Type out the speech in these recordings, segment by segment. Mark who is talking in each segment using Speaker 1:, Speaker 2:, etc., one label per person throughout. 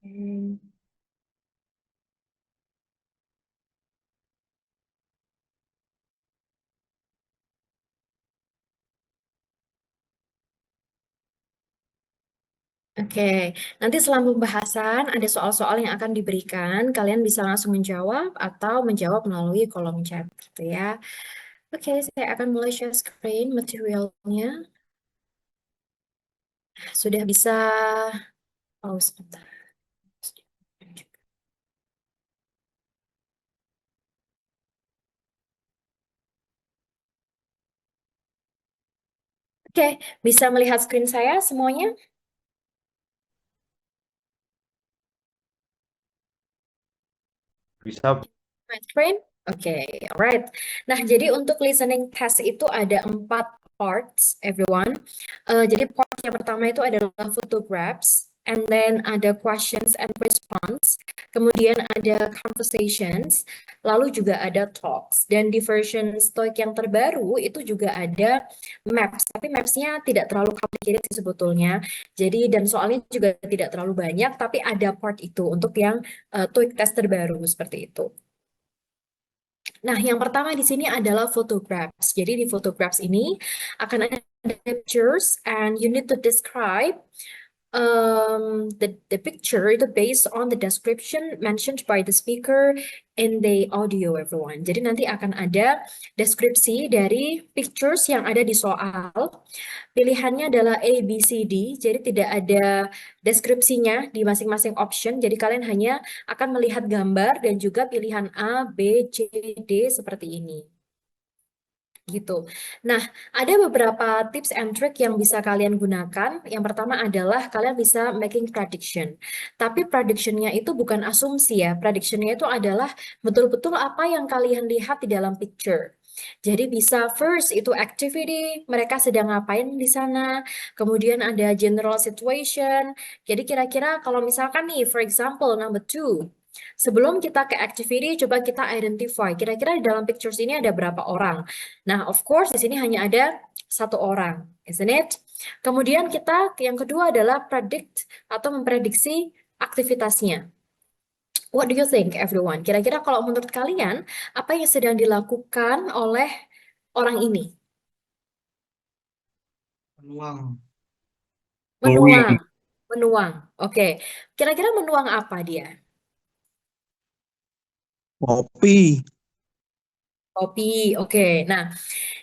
Speaker 1: Hmm. Oke, nanti selama pembahasan ada soal-soal yang akan diberikan. Kalian bisa langsung menjawab atau menjawab melalui kolom chat gitu ya. Oke, saya akan mulai share screen materialnya. Sudah bisa. Oh, sebentar. Oke, bisa melihat screen saya semuanya?
Speaker 2: Bisa.
Speaker 1: My screen? Oke, alright. Nah, jadi untuk listening test itu ada 4 parts, everyone. Jadi part yang pertama itu adalah photographs, and then ada questions and response, kemudian ada conversations, lalu juga ada talks. Dan di version Stoic yang terbaru itu juga ada maps, tapi mapsnya tidak terlalu complicated sih sebetulnya. Jadi dan soalnya juga tidak terlalu banyak, tapi ada part itu untuk yang TOEIC test terbaru seperti itu. Nah, yang pertama di sini adalah photographs. Jadi di photographs ini akan ada pictures and you need to describe the picture itu based on the description mentioned by the speaker in the audio, everyone. Jadi nanti akan ada deskripsi dari pictures yang ada di soal. Pilihannya adalah A, B, C, D. Jadi tidak ada deskripsinya di masing-masing option. Jadi kalian hanya akan melihat gambar dan juga pilihan A, B, C, D seperti ini. Gitu. Nah, ada beberapa tips and trick yang bisa kalian gunakan. Yang pertama adalah kalian bisa making prediction. Tapi predictionnya itu bukan asumsi ya. Predictionnya itu adalah betul-betul apa yang kalian lihat di dalam picture. Jadi bisa first itu activity, mereka sedang ngapain di sana. Kemudian ada general situation. Jadi kira-kira kalau misalkan nih, for example, number two. Sebelum kita ke activity, coba kita identify kira-kira di dalam pictures ini ada berapa orang. Nah, of course di sini hanya ada satu orang, isn't it? Kemudian kita yang kedua adalah predict atau memprediksi aktivitasnya. What do you think, everyone? Kira-kira kalau menurut kalian, apa yang sedang dilakukan oleh orang ini?
Speaker 2: Peluang.
Speaker 1: Menuang, menuang. Oke, kira-kira menuang apa dia?
Speaker 2: Kopi.
Speaker 1: Kopi. Oke, nah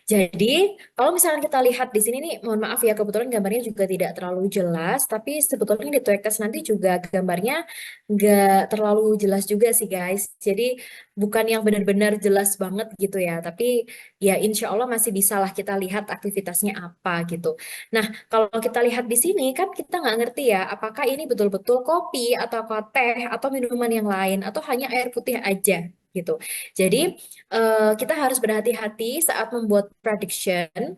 Speaker 1: jadi, kalau misalnya kita lihat di sini nih, mohon maaf ya, kebetulan gambarnya juga tidak terlalu jelas, tapi sebetulnya di Tuek Test nanti juga gambarnya nggak terlalu jelas juga sih guys. Jadi, bukan yang benar-benar jelas banget gitu ya, tapi ya insya Allah masih bisa lah kita lihat aktivitasnya apa gitu. Nah, kalau kita lihat di sini kan kita nggak ngerti ya, apakah ini betul-betul kopi atau teh atau minuman yang lain atau hanya air putih aja gitu. Jadi, kita harus berhati-hati saat membuat prediction.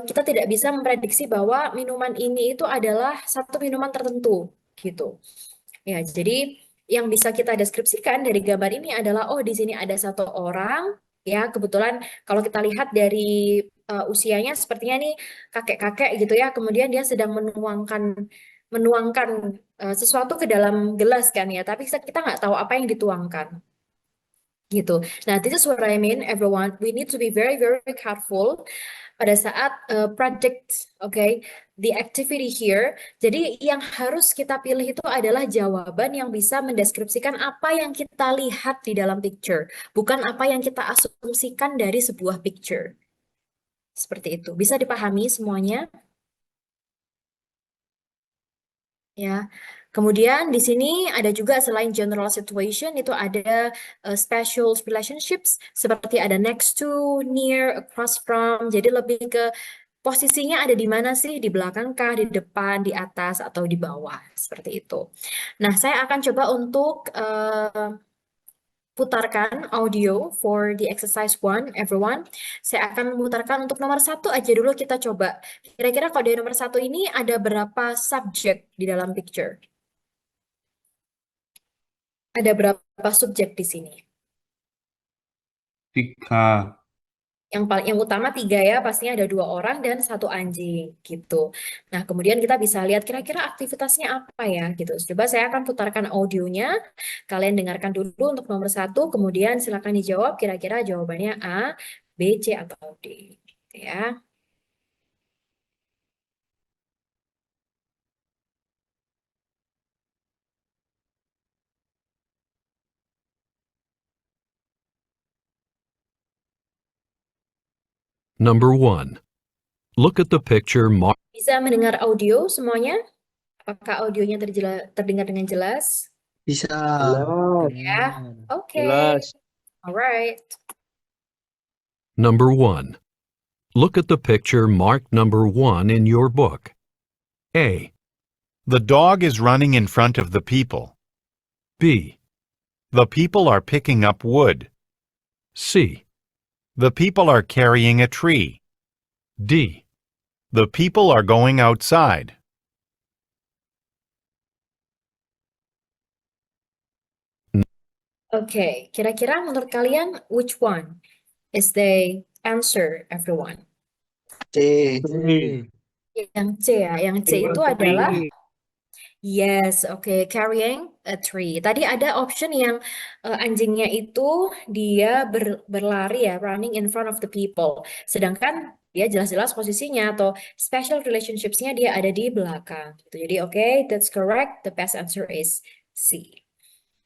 Speaker 1: Kita tidak bisa memprediksi bahwa minuman ini itu adalah satu minuman tertentu, gitu. Ya, jadi yang bisa kita deskripsikan dari gambar ini adalah, oh di sini ada satu orang, ya kebetulan kalau kita lihat dari usianya sepertinya nih kakek-kakek gitu ya, kemudian dia sedang menuangkan menuangkan sesuatu ke dalam gelas kan ya, tapi kita nggak tahu apa yang dituangkan gitu. Nah, this is what I mean, everyone. We need to be very, very careful pada saat project, okay, the activity here. Jadi yang harus kita pilih itu adalah jawaban yang bisa mendeskripsikan apa yang kita lihat di dalam picture, bukan apa yang kita asumsikan dari sebuah picture. Seperti itu. Bisa dipahami semuanya? Ya. Kemudian di sini ada juga selain general situation itu ada special relationships seperti ada next to, near, across from. Jadi lebih ke posisinya ada di mana sih? Di belakang kah, di depan, di atas atau di bawah seperti itu. Nah, saya akan coba untuk putarkan audio for the exercise one, everyone. Saya akan memutarkan untuk nomor satu aja dulu kita coba. Kira-kira kalau dari nomor satu ini ada berapa subjek di dalam picture? Ada berapa subjek di sini?
Speaker 2: 3.
Speaker 1: yang utama 3 ya, pastinya ada 2 orang dan 1 anjing gitu. Nah, kemudian kita bisa lihat kira-kira aktivitasnya apa ya gitu. Coba saya akan putarkan audionya. Kalian dengarkan dulu untuk nomor 1, kemudian silakan dijawab kira-kira jawabannya A, B, C atau D. Gitu ya.
Speaker 3: Number 1. Look at the picture marked.
Speaker 1: Bisa mendengar audio semuanya? Apakah audionya terdengar dengan jelas?
Speaker 2: Bisa.
Speaker 4: Jelas.
Speaker 1: Ya. Oke.
Speaker 4: Jelas.
Speaker 1: Alright.
Speaker 3: Number 1. Look at the picture marked number 1 in your book. A,
Speaker 5: The dog is running in front of the people.
Speaker 3: B,
Speaker 5: The people are picking up wood.
Speaker 3: C,
Speaker 5: The people are carrying a tree.
Speaker 3: D.
Speaker 5: The people are going outside.
Speaker 1: Oke, kira-kira menurut kalian which one is the answer, everyone?
Speaker 2: C.
Speaker 1: Yang C ya, yang C itu adalah yes, oke, carrying a tree. Tadi ada option yang anjingnya itu dia berlari ya, running in front of the people. Sedangkan dia jelas-jelas posisinya atau special relationships-nya dia ada di belakang. Gitu. Jadi oke, that's correct. The best answer is C.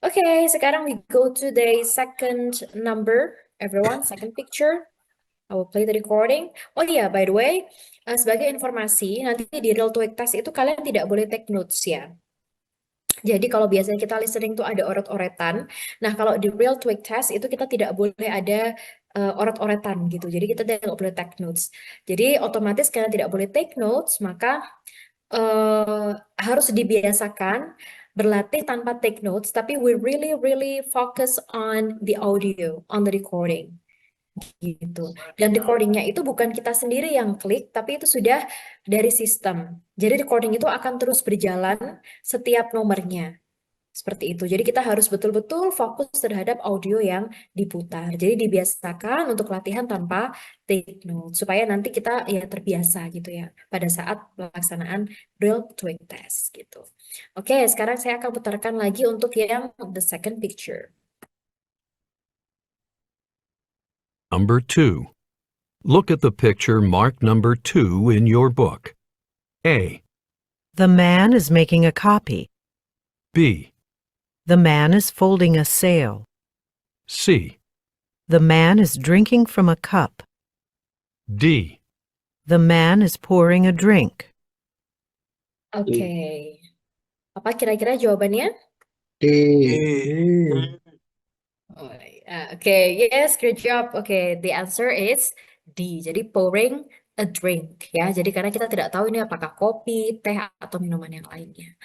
Speaker 1: Oke, sekarang we go to the second number, everyone, second picture. I will play the recording. Oh iya, by the way, sebagai informasi, nanti di real to test itu kalian tidak boleh take notes ya. Jadi kalau biasanya kita listening tuh ada oret-oretan, nah kalau di real to test itu kita tidak boleh ada oret-oretan gitu. Jadi kita tidak boleh take notes. Jadi otomatis karena tidak boleh take notes, maka harus dibiasakan berlatih tanpa take notes, tapi we really focus on the audio, on the recording gitu. Dan recordingnya itu bukan kita sendiri yang klik, tapi itu sudah dari sistem. Jadi recording itu akan terus berjalan setiap nomornya. Seperti itu. Jadi kita harus betul-betul fokus terhadap audio yang diputar. Jadi dibiasakan untuk latihan tanpa take note supaya nanti kita ya terbiasa gitu ya pada saat pelaksanaan real twig test gitu. Oke, sekarang saya akan putarkan lagi untuk yang the second picture.
Speaker 3: Number 2. Look at the picture marked number 2 in your book. A,
Speaker 6: The man is making a copy.
Speaker 3: B,
Speaker 6: The man is folding a sail.
Speaker 3: C,
Speaker 6: The man is drinking from a cup.
Speaker 3: D.
Speaker 6: The man is pouring a drink.
Speaker 1: Oke. Apa kira-kira jawabannya?
Speaker 2: D.
Speaker 1: Oh, Oke, yes, great job. Oke, the answer is D. Jadi pouring a drink ya. Jadi karena kita tidak tahu ini apakah kopi, teh atau minuman yang lainnya.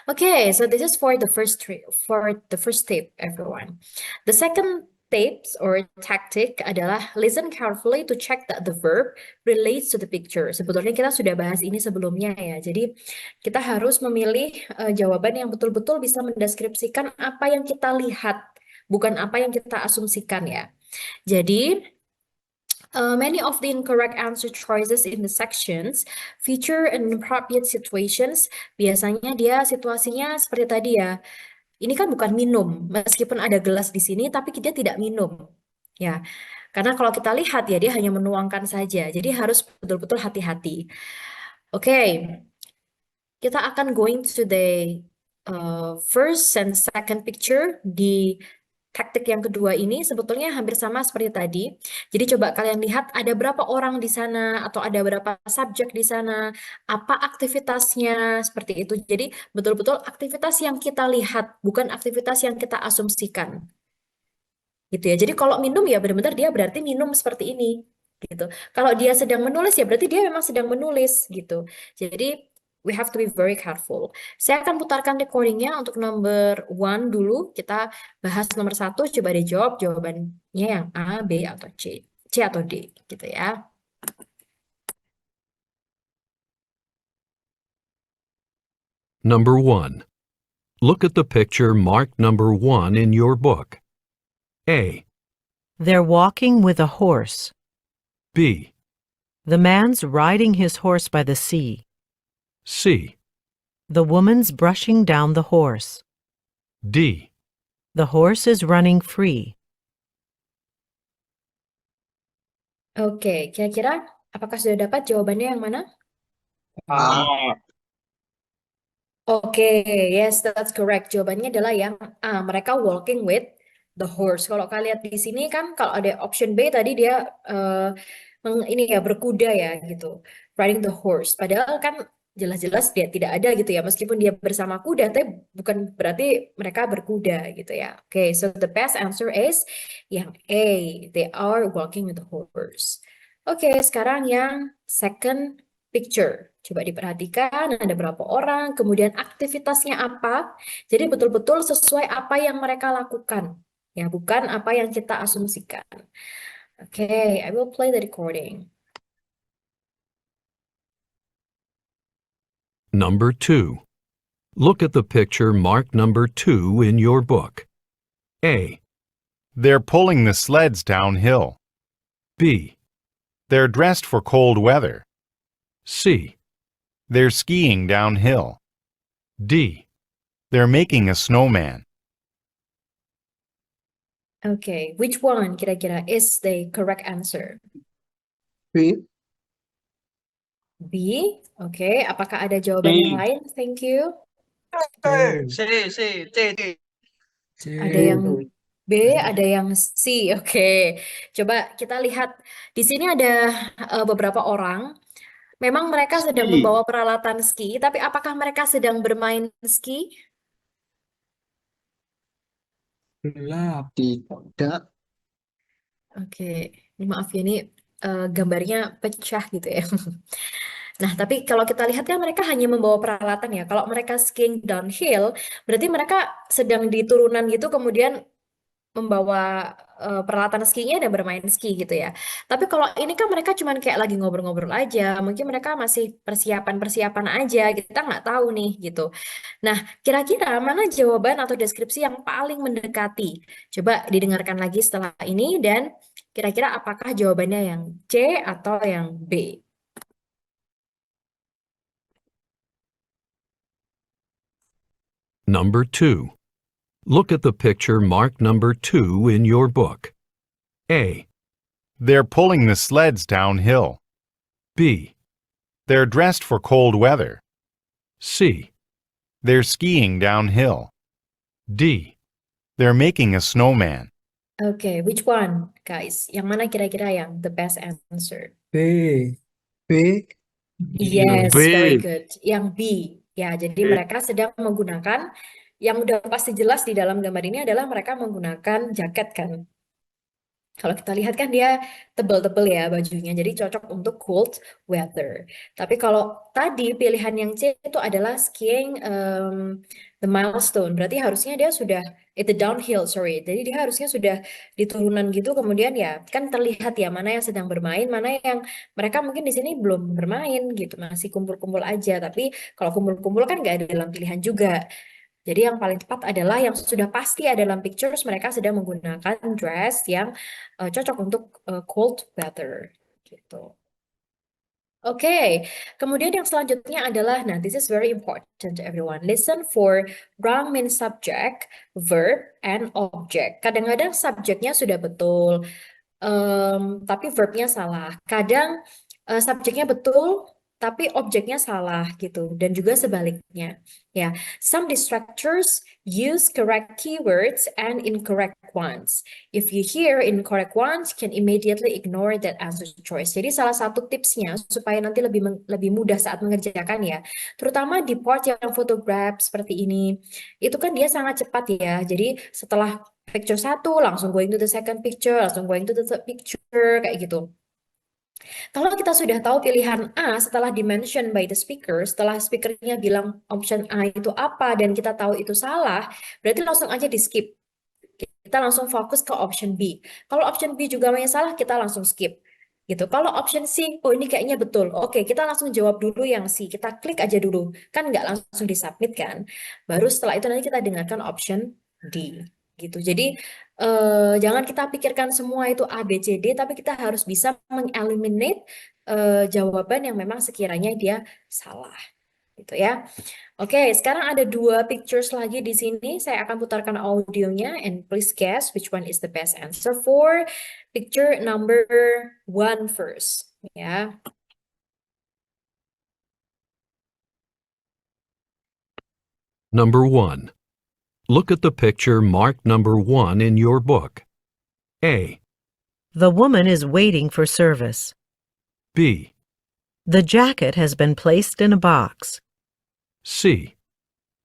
Speaker 1: Okay, so this is for the first tip, everyone. The second tips or tactic adalah listen carefully to check that the verb relates to the picture. Sebetulnya kita sudah bahas ini sebelumnya ya. Jadi kita harus memilih jawaban yang betul-betul bisa mendeskripsikan apa yang kita lihat, bukan apa yang kita asumsikan ya. Jadi many of the incorrect answer choices in the sections feature inappropriate situations. Biasanya dia situasinya seperti tadi ya. Ini kan bukan minum, meskipun ada gelas di sini, tapi dia tidak minum. Ya, karena kalau kita lihat ya dia hanya menuangkan saja. Jadi harus betul-betul hati-hati. Oke, kita akan going to the first and second picture di taktik yang kedua ini sebetulnya hampir sama seperti tadi. Jadi coba kalian lihat ada berapa orang di sana atau ada berapa subjek di sana, apa aktivitasnya seperti itu. Jadi betul-betul aktivitas yang kita lihat, bukan aktivitas yang kita asumsikan. Gitu ya. Jadi kalau minum ya benar-benar dia berarti minum seperti ini gitu. Kalau dia sedang menulis ya berarti dia memang sedang menulis gitu. Jadi we have to be very careful. Saya akan putarkan recordingnya untuk number 1 dulu. Kita bahas nomor 1, coba dijawab jawabannya yang A, B, atau C. C atau D, gitu ya.
Speaker 3: Number 1. Look at the picture marked number 1 in your book. A,
Speaker 6: They're walking with a horse.
Speaker 3: B,
Speaker 6: The man's riding his horse by the sea.
Speaker 3: C,
Speaker 6: The woman's brushing down the horse.
Speaker 3: D.
Speaker 6: The horse is running free.
Speaker 1: Oke, kira-kira apakah sudah dapat jawabannya yang mana?
Speaker 2: A.
Speaker 1: Oke, yes, that's correct. Jawabannya adalah yang A. Mereka walking with the horse. Kalau kalian lihat di sini kan, kalau ada option B tadi dia ini ya berkuda ya gitu, riding the horse. Padahal kan jelas-jelas dia tidak ada gitu ya, meskipun dia bersama kuda, tapi bukan berarti mereka berkuda gitu ya. Oke, so the best answer is yang A. They are walking with the horse. Oke, sekarang yang second picture. Coba diperhatikan ada berapa orang, kemudian aktivitasnya apa. Jadi betul-betul sesuai apa yang mereka lakukan. Ya, bukan apa yang kita asumsikan. Oke, I will play the recording.
Speaker 3: Number 2. Look at the picture marked number 2 in your book. A,
Speaker 5: They're pulling the sleds downhill.
Speaker 3: B,
Speaker 5: They're dressed for cold weather.
Speaker 3: C,
Speaker 5: They're skiing downhill.
Speaker 3: D.
Speaker 5: They're making a snowman.
Speaker 1: Oke, which one kira-kira is the correct answer?
Speaker 2: B.
Speaker 1: B. Oke, apakah ada jawaban yang lain? Thank you.
Speaker 2: C.
Speaker 4: C.
Speaker 1: Ada yang B, ada yang C. Oke, coba kita lihat. Di sini ada beberapa orang. Memang mereka sedang
Speaker 2: Ski.
Speaker 1: membawa peralatan ski, tapi apakah mereka sedang bermain ski?
Speaker 2: Tidak.
Speaker 1: Oke, ini maaf ya, ini gambarnya pecah gitu ya. Nah, tapi kalau kita lihat kan mereka hanya membawa peralatan ya. Kalau mereka skiing downhill, berarti mereka sedang di turunan gitu, kemudian membawa peralatan skiingnya dan bermain ski gitu ya. Tapi kalau ini kan mereka cuman kayak lagi ngobrol-ngobrol aja. Mungkin mereka masih persiapan-persiapan aja. Kita nggak tahu nih gitu. Nah, kira-kira mana jawaban atau deskripsi yang paling mendekati? Coba didengarkan lagi setelah ini dan kira-kira apakah jawabannya yang C atau yang B?
Speaker 3: Number 2. Look at the picture marked number 2 in your book. A,
Speaker 5: They're pulling the sleds downhill.
Speaker 3: B,
Speaker 5: They're dressed for cold weather.
Speaker 3: C,
Speaker 5: They're skiing downhill.
Speaker 3: D.
Speaker 5: They're making a snowman.
Speaker 1: Oke, which one, guys? Yang mana kira-kira yang the best answer?
Speaker 4: B.
Speaker 2: B.
Speaker 1: Yes,
Speaker 4: B.
Speaker 1: very good. Yang B. Ya, jadi mereka sedang menggunakan, yang udah pasti jelas di dalam gambar ini adalah mereka menggunakan jaket kan. Kalau kita lihat kan dia tebel-tebel ya bajunya, jadi cocok untuk cold weather. Tapi kalau tadi pilihan yang C itu adalah skiing the milestone, berarti harusnya dia sudah the downhill, sorry. Jadi dia harusnya sudah di turunan gitu, kemudian ya kan terlihat ya mana yang sedang bermain, mana yang mereka mungkin di sini belum bermain gitu, masih kumpul-kumpul aja. Tapi kalau kumpul-kumpul kan nggak ada dalam pilihan juga. Jadi yang paling tepat adalah yang sudah pasti ada dalam pictures mereka sedang menggunakan dress yang cocok untuk cold weather gitu. Oke, kemudian yang selanjutnya adalah, nah this is very important to everyone. Listen for wrong means subject, verb, and object. Kadang-kadang subjeknya sudah betul, tapi verbnya salah. Kadang subjeknya betul, tapi objeknya salah gitu. Dan juga sebaliknya. Ya, some distractors use correct keywords and incorrect ones. If you hear incorrect ones, can immediately ignore that answer choice. Jadi salah satu tipsnya supaya nanti lebih mudah saat mengerjakan ya, terutama di part yang photograph seperti ini, itu kan dia sangat cepat ya. Jadi setelah picture 1 langsung going to the second picture, langsung going to the third picture kayak gitu. Kalau kita sudah tahu pilihan A setelah di-mention by the speaker, setelah speakernya bilang option A itu apa dan kita tahu itu salah, berarti langsung aja di-skip. Kita langsung fokus ke option B. Kalau option B juga yang salah, kita langsung skip. Gitu. Kalau option C, oh ini kayaknya betul. Oke, kita langsung jawab dulu yang C. Kita klik aja dulu. Kan nggak langsung di-submit kan. Baru setelah itu nanti kita dengarkan option D. gitu. Jadi jangan kita pikirkan semua itu A, B, C, D, tapi kita harus bisa mengeliminate jawaban yang memang sekiranya dia salah, gitu ya. Oke, sekarang ada 2 pictures lagi di sini. Saya akan putarkan audionya and please guess which one is the best answer for picture number 1 first. Ya.
Speaker 3: Number 1. Look at the picture marked number 1 in your book. A,
Speaker 6: The woman is waiting for service.
Speaker 3: B,
Speaker 6: The jacket has been placed in a box.
Speaker 3: C,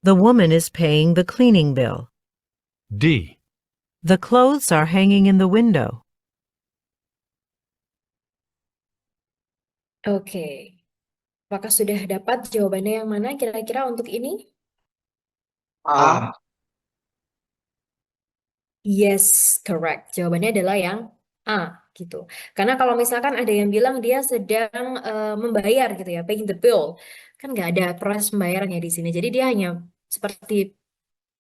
Speaker 6: The woman is paying the cleaning bill.
Speaker 3: D.
Speaker 6: The clothes are hanging in the window.
Speaker 1: Oke. Apakah sudah dapat jawabannya yang mana kira-kira untuk ini?
Speaker 2: A.
Speaker 1: Yes, correct. Jawabannya adalah yang A gitu. Karena kalau misalkan ada yang bilang dia sedang membayar gitu ya, paying the bill, kan nggak ada proses pembayarannya di sini. Jadi dia hanya seperti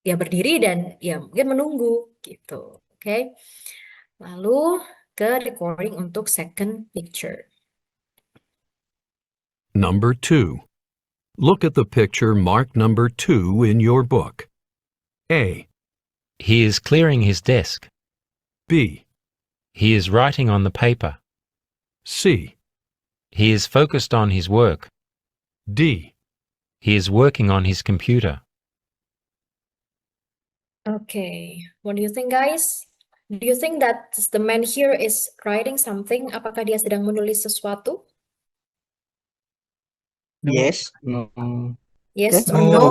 Speaker 1: ya berdiri dan ya mungkin menunggu gitu. Oke. Lalu ke recording untuk second picture.
Speaker 3: Number 2. Look at the picture marked number 2 in your book. A,
Speaker 4: He is clearing his desk.
Speaker 3: B,
Speaker 4: He is writing on the paper.
Speaker 3: C,
Speaker 4: He is focused on his work.
Speaker 3: D.
Speaker 4: He is working on his computer.
Speaker 1: Okay, what do you think, guys? Do you think that the man here is writing something? Apakah dia sedang menulis sesuatu?
Speaker 2: Yes. No.
Speaker 1: Yes
Speaker 2: Eh?
Speaker 1: or no?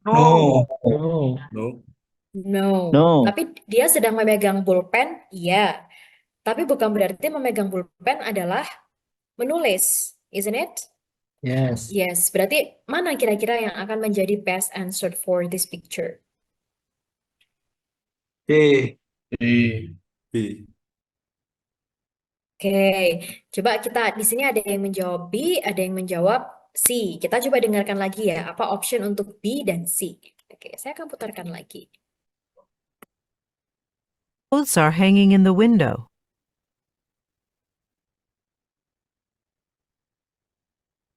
Speaker 2: No.
Speaker 1: No.
Speaker 2: No.
Speaker 1: Tapi dia sedang memegang pulpen? Iya. Tapi bukan berarti memegang pulpen adalah menulis, isn't it?
Speaker 2: Yes.
Speaker 1: Yes. Berarti mana kira-kira yang akan menjadi best answer for this picture?
Speaker 2: B.
Speaker 1: Oke, coba kita di sini ada yang menjawab B, ada yang menjawab C. Kita coba dengarkan lagi ya, apa option untuk B dan C. Oke, saya akan putarkan lagi.
Speaker 6: Clothes are hanging in the window.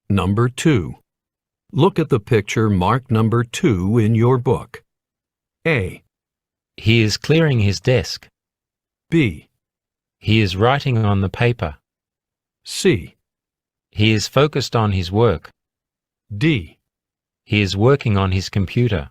Speaker 3: Number 2. Look at the picture marked number 2 in your book. A,
Speaker 4: He is clearing his desk.
Speaker 3: B,
Speaker 4: He is writing on the paper.
Speaker 3: C,
Speaker 4: He is focused on his work.
Speaker 3: D.
Speaker 4: He is working on his computer.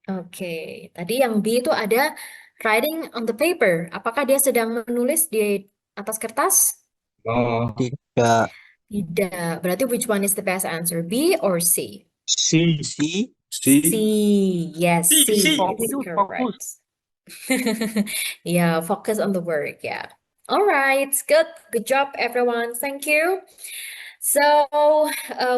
Speaker 1: Oke, tadi yang B itu ada writing on the paper. Apakah dia sedang menulis di atas kertas?
Speaker 2: No. Tidak.
Speaker 1: Tidak. Berarti which one is the best answer, B or C?
Speaker 2: C. C.
Speaker 1: C. Yes, C is
Speaker 2: Fokus.
Speaker 1: correct. Yeah, focus on the work. Yeah. All right. Good. Good job, everyone. Thank you. So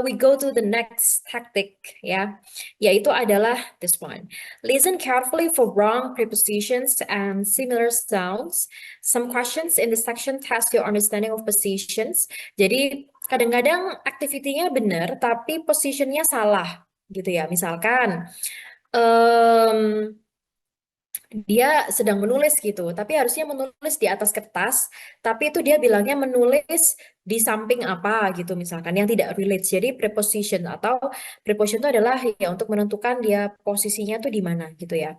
Speaker 1: we go to the next tactic, ya, yaitu adalah this one. Listen carefully for wrong prepositions and similar sounds. Some questions in this section test your understanding of positions. Jadi kadang-kadang aktivitinya benar, tapi positionnya salah, gitu ya. Misalkan dia sedang menulis gitu, tapi harusnya menulis di atas kertas, tapi itu dia bilangnya menulis di samping apa gitu misalkan, yang tidak relate. Jadi preposition atau preposition itu adalah ya untuk menentukan dia posisinya tuh di mana gitu ya.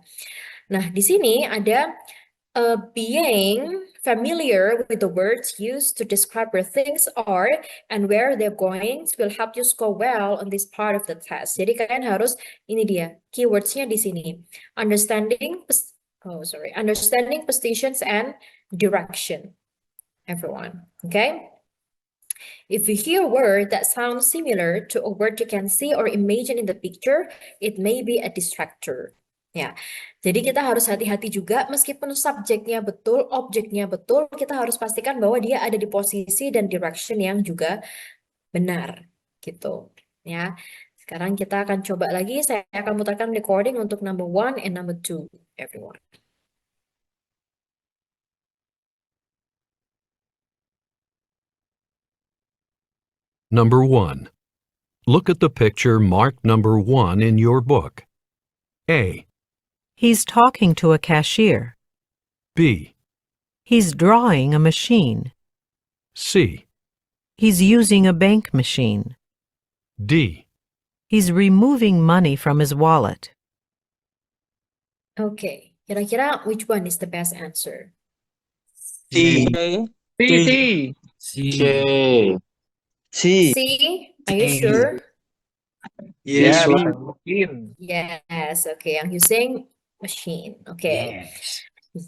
Speaker 1: Nah, di sini ada being familiar with the words used to describe where things are and where they're going will help you score well on this part of the test. Jadi kalian harus, ini dia, keywordsnya di sini. Understanding positions and direction, everyone. Okay? If you hear a word that sounds similar to a word you can see or imagine in the picture, it may be a distractor. Ya, jadi kita harus hati-hati juga meskipun subjeknya betul, objeknya betul, kita harus pastikan bahwa dia ada di posisi dan direction yang juga benar, gitu. Ya, sekarang kita akan coba lagi. Saya akan putarkan recording untuk number 1 and number 2, everyone.
Speaker 3: Number 1. Look at the picture marked number 1 in your book. A,
Speaker 6: He's talking to a cashier.
Speaker 3: B,
Speaker 6: He's drawing a machine.
Speaker 3: C,
Speaker 6: He's using a bank machine.
Speaker 3: D.
Speaker 6: He's removing money from his wallet.
Speaker 1: Oke, kira-kira which one is the best answer?
Speaker 2: C.
Speaker 7: C.
Speaker 2: C. C.
Speaker 1: C, are you
Speaker 2: C.
Speaker 1: sure?
Speaker 2: Yes,
Speaker 7: Yeah,
Speaker 2: right.
Speaker 7: machine.
Speaker 1: Yes, okay, yang using machine. Okay.
Speaker 2: Yes.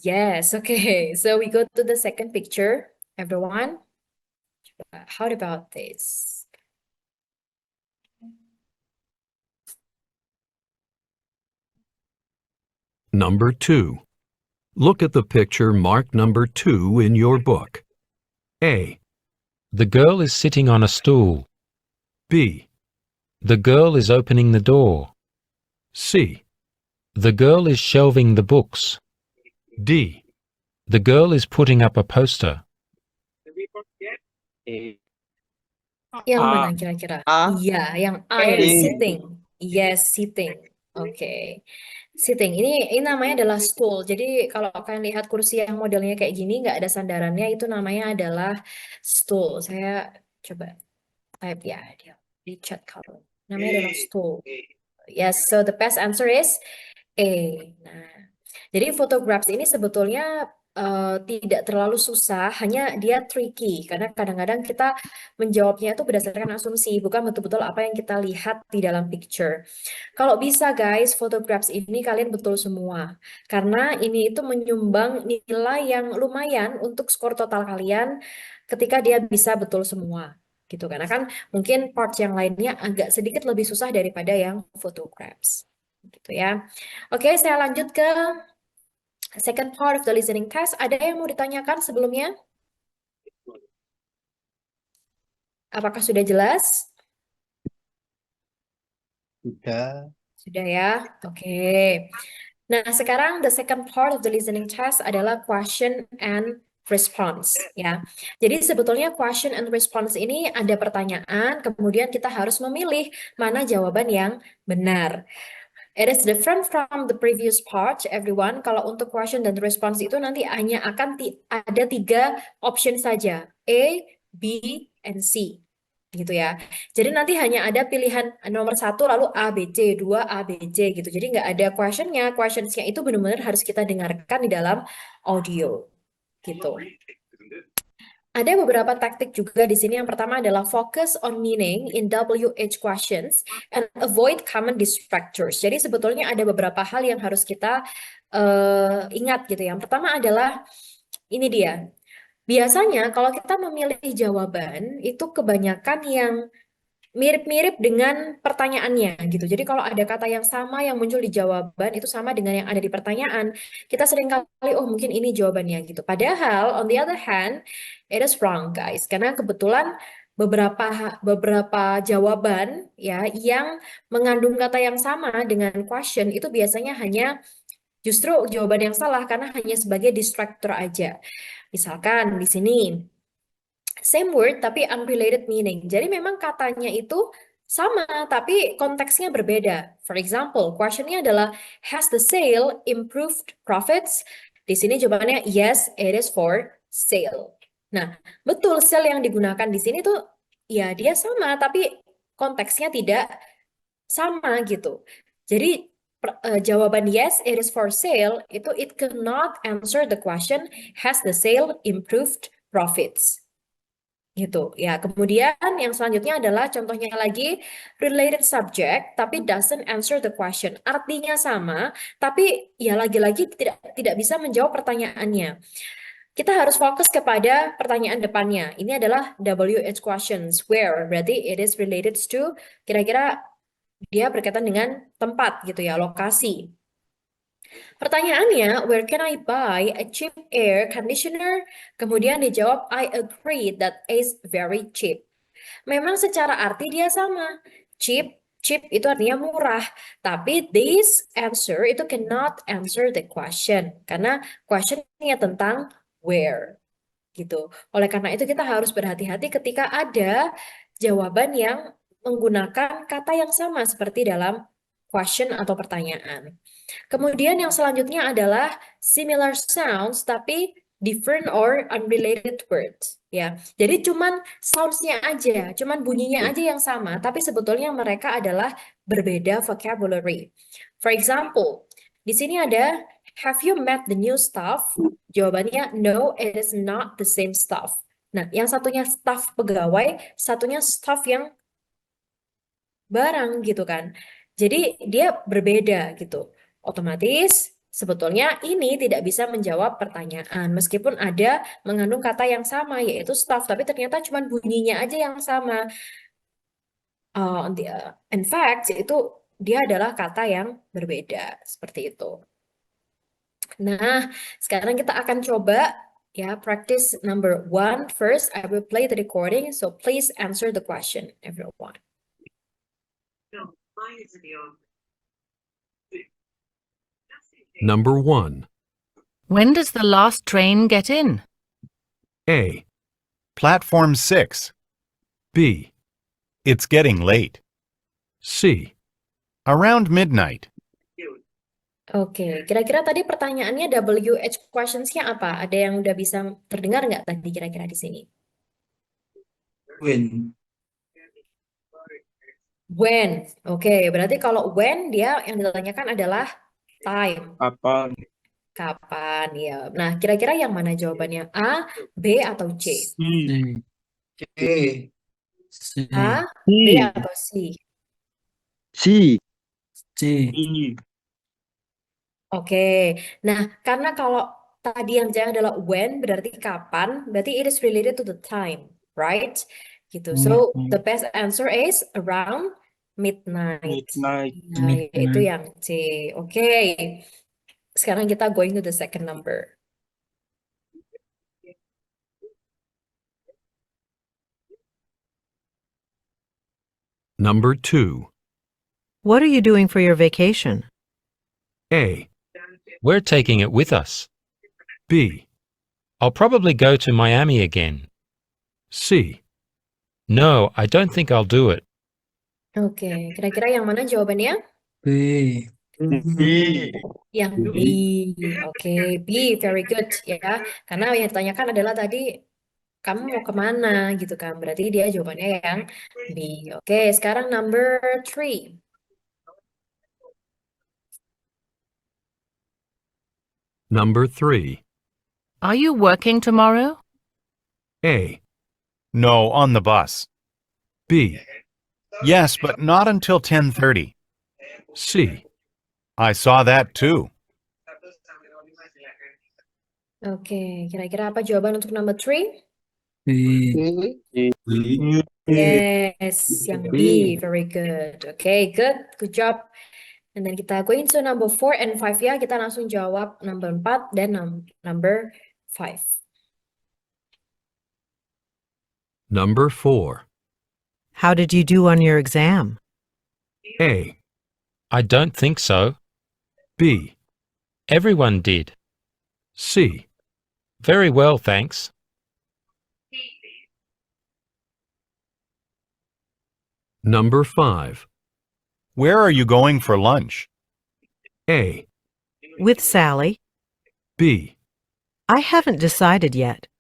Speaker 1: Yes, okay. So we go to the second picture, everyone. How about this?
Speaker 3: Number 2. Look at the picture marked number 2 in your book. A,
Speaker 4: The girl is sitting on a stool.
Speaker 3: B,
Speaker 4: The girl is opening the door.
Speaker 3: C,
Speaker 4: The girl is shelving the books.
Speaker 3: D.
Speaker 4: The girl is putting up a poster.
Speaker 1: Yang
Speaker 2: A.
Speaker 1: mana kira-kira?
Speaker 2: A.
Speaker 1: Iya, yang A ya,
Speaker 2: B.
Speaker 1: sitting. Yes, sitting. Oke. Sitting. Ini namanya adalah stool. Jadi kalau kalian lihat kursi yang modelnya kayak gini, nggak ada sandarannya, itu namanya adalah stool. Saya coba type ya di chat kalau. Namanya adalah stool. Yes, so the best answer is A. Nah, jadi photographs ini sebetulnya tidak terlalu susah, hanya dia tricky karena kadang-kadang kita menjawabnya itu berdasarkan asumsi, bukan betul-betul apa yang kita lihat di dalam picture. Kalau bisa guys, photographs ini kalian betul semua, karena ini itu menyumbang nilai yang lumayan untuk skor total kalian ketika dia bisa betul semua. Gitu, karena kan mungkin parts yang lainnya agak sedikit lebih susah daripada yang photographs. Gitu ya. Oke, saya lanjut ke second part of the listening test. Ada yang mau ditanyakan sebelumnya? Apakah sudah jelas?
Speaker 2: Sudah.
Speaker 1: Sudah ya? Oke. Nah, sekarang the second part of the listening test adalah question and response ya. Jadi sebetulnya question and response ini ada pertanyaan, kemudian kita harus memilih mana jawaban yang benar. It is different from the previous part, everyone. Kalau untuk question dan response itu nanti hanya akan ada 3 option saja, A, B, and C, gitu ya. Jadi nanti hanya ada pilihan nomor 1 lalu A, B, C, 2 A, B, C gitu. Jadi nggak ada questionnya. Questionsnya itu benar-benar harus kita dengarkan di dalam audio, gitu. Ada beberapa taktik juga di sini. Yang pertama adalah focus on meaning in WH questions and avoid common distractors. Jadi sebetulnya ada beberapa hal yang harus kita ingat gitu. Yang pertama adalah ini dia. Biasanya kalau kita memilih jawaban itu kebanyakan yang mirip-mirip dengan pertanyaannya gitu. Jadi kalau ada kata yang sama yang muncul di jawaban itu sama dengan yang ada di pertanyaan, kita sering kali oh mungkin ini jawabannya gitu. Padahal on the other hand, it is wrong guys. Karena kebetulan beberapa jawaban ya yang mengandung kata yang sama dengan question itu biasanya hanya justru jawaban yang salah karena hanya sebagai distractor aja. Misalkan di sini same word tapi unrelated meaning. Jadi memang katanya itu sama tapi konteksnya berbeda. For example, questionnya adalah has the sale improved profits? Di sini jawabannya yes, it is for sale. Nah, betul sale yang digunakan di sini tuh ya dia sama tapi konteksnya tidak sama gitu. Jadi jawaban yes, it is for sale itu it cannot answer the question has the sale improved profits gitu ya. Kemudian yang selanjutnya adalah contohnya lagi related subject tapi doesn't answer the question. Artinya sama tapi ya lagi-lagi tidak bisa menjawab pertanyaannya. Kita harus fokus kepada pertanyaan depannya. Ini adalah WH questions where berarti it is related to kira-kira dia berkaitan dengan tempat gitu ya, lokasi. Pertanyaannya, where can I buy a cheap air conditioner? Kemudian dijawab, I agree that is very cheap. Memang secara arti dia sama. Cheap, cheap itu artinya murah. Tapi this answer itu cannot answer the question. Karena questionnya tentang where. Gitu. Oleh karena itu kita harus berhati-hati ketika ada jawaban yang menggunakan kata yang sama seperti dalam question atau pertanyaan. Kemudian yang selanjutnya adalah similar sounds tapi different or unrelated words. Ya, jadi cuman sounds-nya aja, cuman bunyinya aja yang sama, tapi sebetulnya mereka adalah berbeda vocabulary. For example, di sini ada have you met the new staff? Jawabannya no, it is not the same staff. Nah, yang satunya staff pegawai, satunya staff yang barang gitu kan. Jadi dia berbeda gitu. Otomatis sebetulnya ini tidak bisa menjawab pertanyaan meskipun ada mengandung kata yang sama yaitu staff, tapi ternyata cuma bunyinya aja yang sama. In fact itu dia adalah kata yang berbeda seperti itu. Nah, sekarang kita akan coba ya practice number 1 first. I will play the recording, so please answer the question, everyone.
Speaker 3: Number 1.
Speaker 7: When does the last train get in?
Speaker 3: A.
Speaker 5: Platform 6.
Speaker 3: B.
Speaker 5: It's getting late.
Speaker 3: C.
Speaker 5: Around midnight.
Speaker 1: Oke, kira-kira tadi pertanyaannya WH questions-nya apa? Ada yang udah bisa terdengar nggak tadi kira-kira di sini?
Speaker 2: When.
Speaker 1: When. Oke, berarti kalau when dia yang ditanyakan adalah time.
Speaker 2: Kapan?
Speaker 1: Kapan, ya. Nah, kira-kira yang mana jawabannya? A, B, atau C?
Speaker 2: C. C.
Speaker 1: A, B, atau C?
Speaker 2: C. C.
Speaker 1: Oke, nah karena kalau tadi yang jawab adalah when, berarti kapan, berarti it is related to the time, right? Gitu. So, the best answer is around midnight.
Speaker 2: Midnight.
Speaker 1: Nah, itu yang C. Oke. Sekarang kita going to the second number.
Speaker 3: Number 2.
Speaker 6: What are you doing for your vacation?
Speaker 3: A.
Speaker 4: We're taking it with us.
Speaker 3: B.
Speaker 4: I'll probably go to Miami again.
Speaker 3: C.
Speaker 4: No, I don't think I'll do it.
Speaker 1: Oke, kira-kira yang mana jawabannya?
Speaker 2: B. B.
Speaker 1: Yang B. Oke, B, very good ya. Karena yang ditanyakan adalah tadi kamu mau kemana gitu kan. Berarti dia jawabannya yang B. Oke, sekarang number 3.
Speaker 3: Number 3.
Speaker 7: Are you working tomorrow?
Speaker 3: A.
Speaker 5: No, on the bus.
Speaker 3: B.
Speaker 5: Yes, but not until 10:30.
Speaker 3: C.
Speaker 5: I saw that too.
Speaker 1: Oke, kira-kira apa jawaban untuk number 3?
Speaker 2: B.
Speaker 1: Yes, yang B. Very good. Okay, good. Good job. And then kita going to number 4 and 5 ya. Kita langsung jawab number 4 dan number 5.
Speaker 3: Number 4.
Speaker 6: How did you do on your exam?
Speaker 3: A.
Speaker 4: I don't think so.
Speaker 3: B.
Speaker 4: Everyone did.
Speaker 3: C.
Speaker 4: Very well, thanks.
Speaker 3: Number 5.
Speaker 5: Where are you going for lunch?
Speaker 3: A.
Speaker 6: With Sally.
Speaker 3: B.
Speaker 6: I haven't decided yet.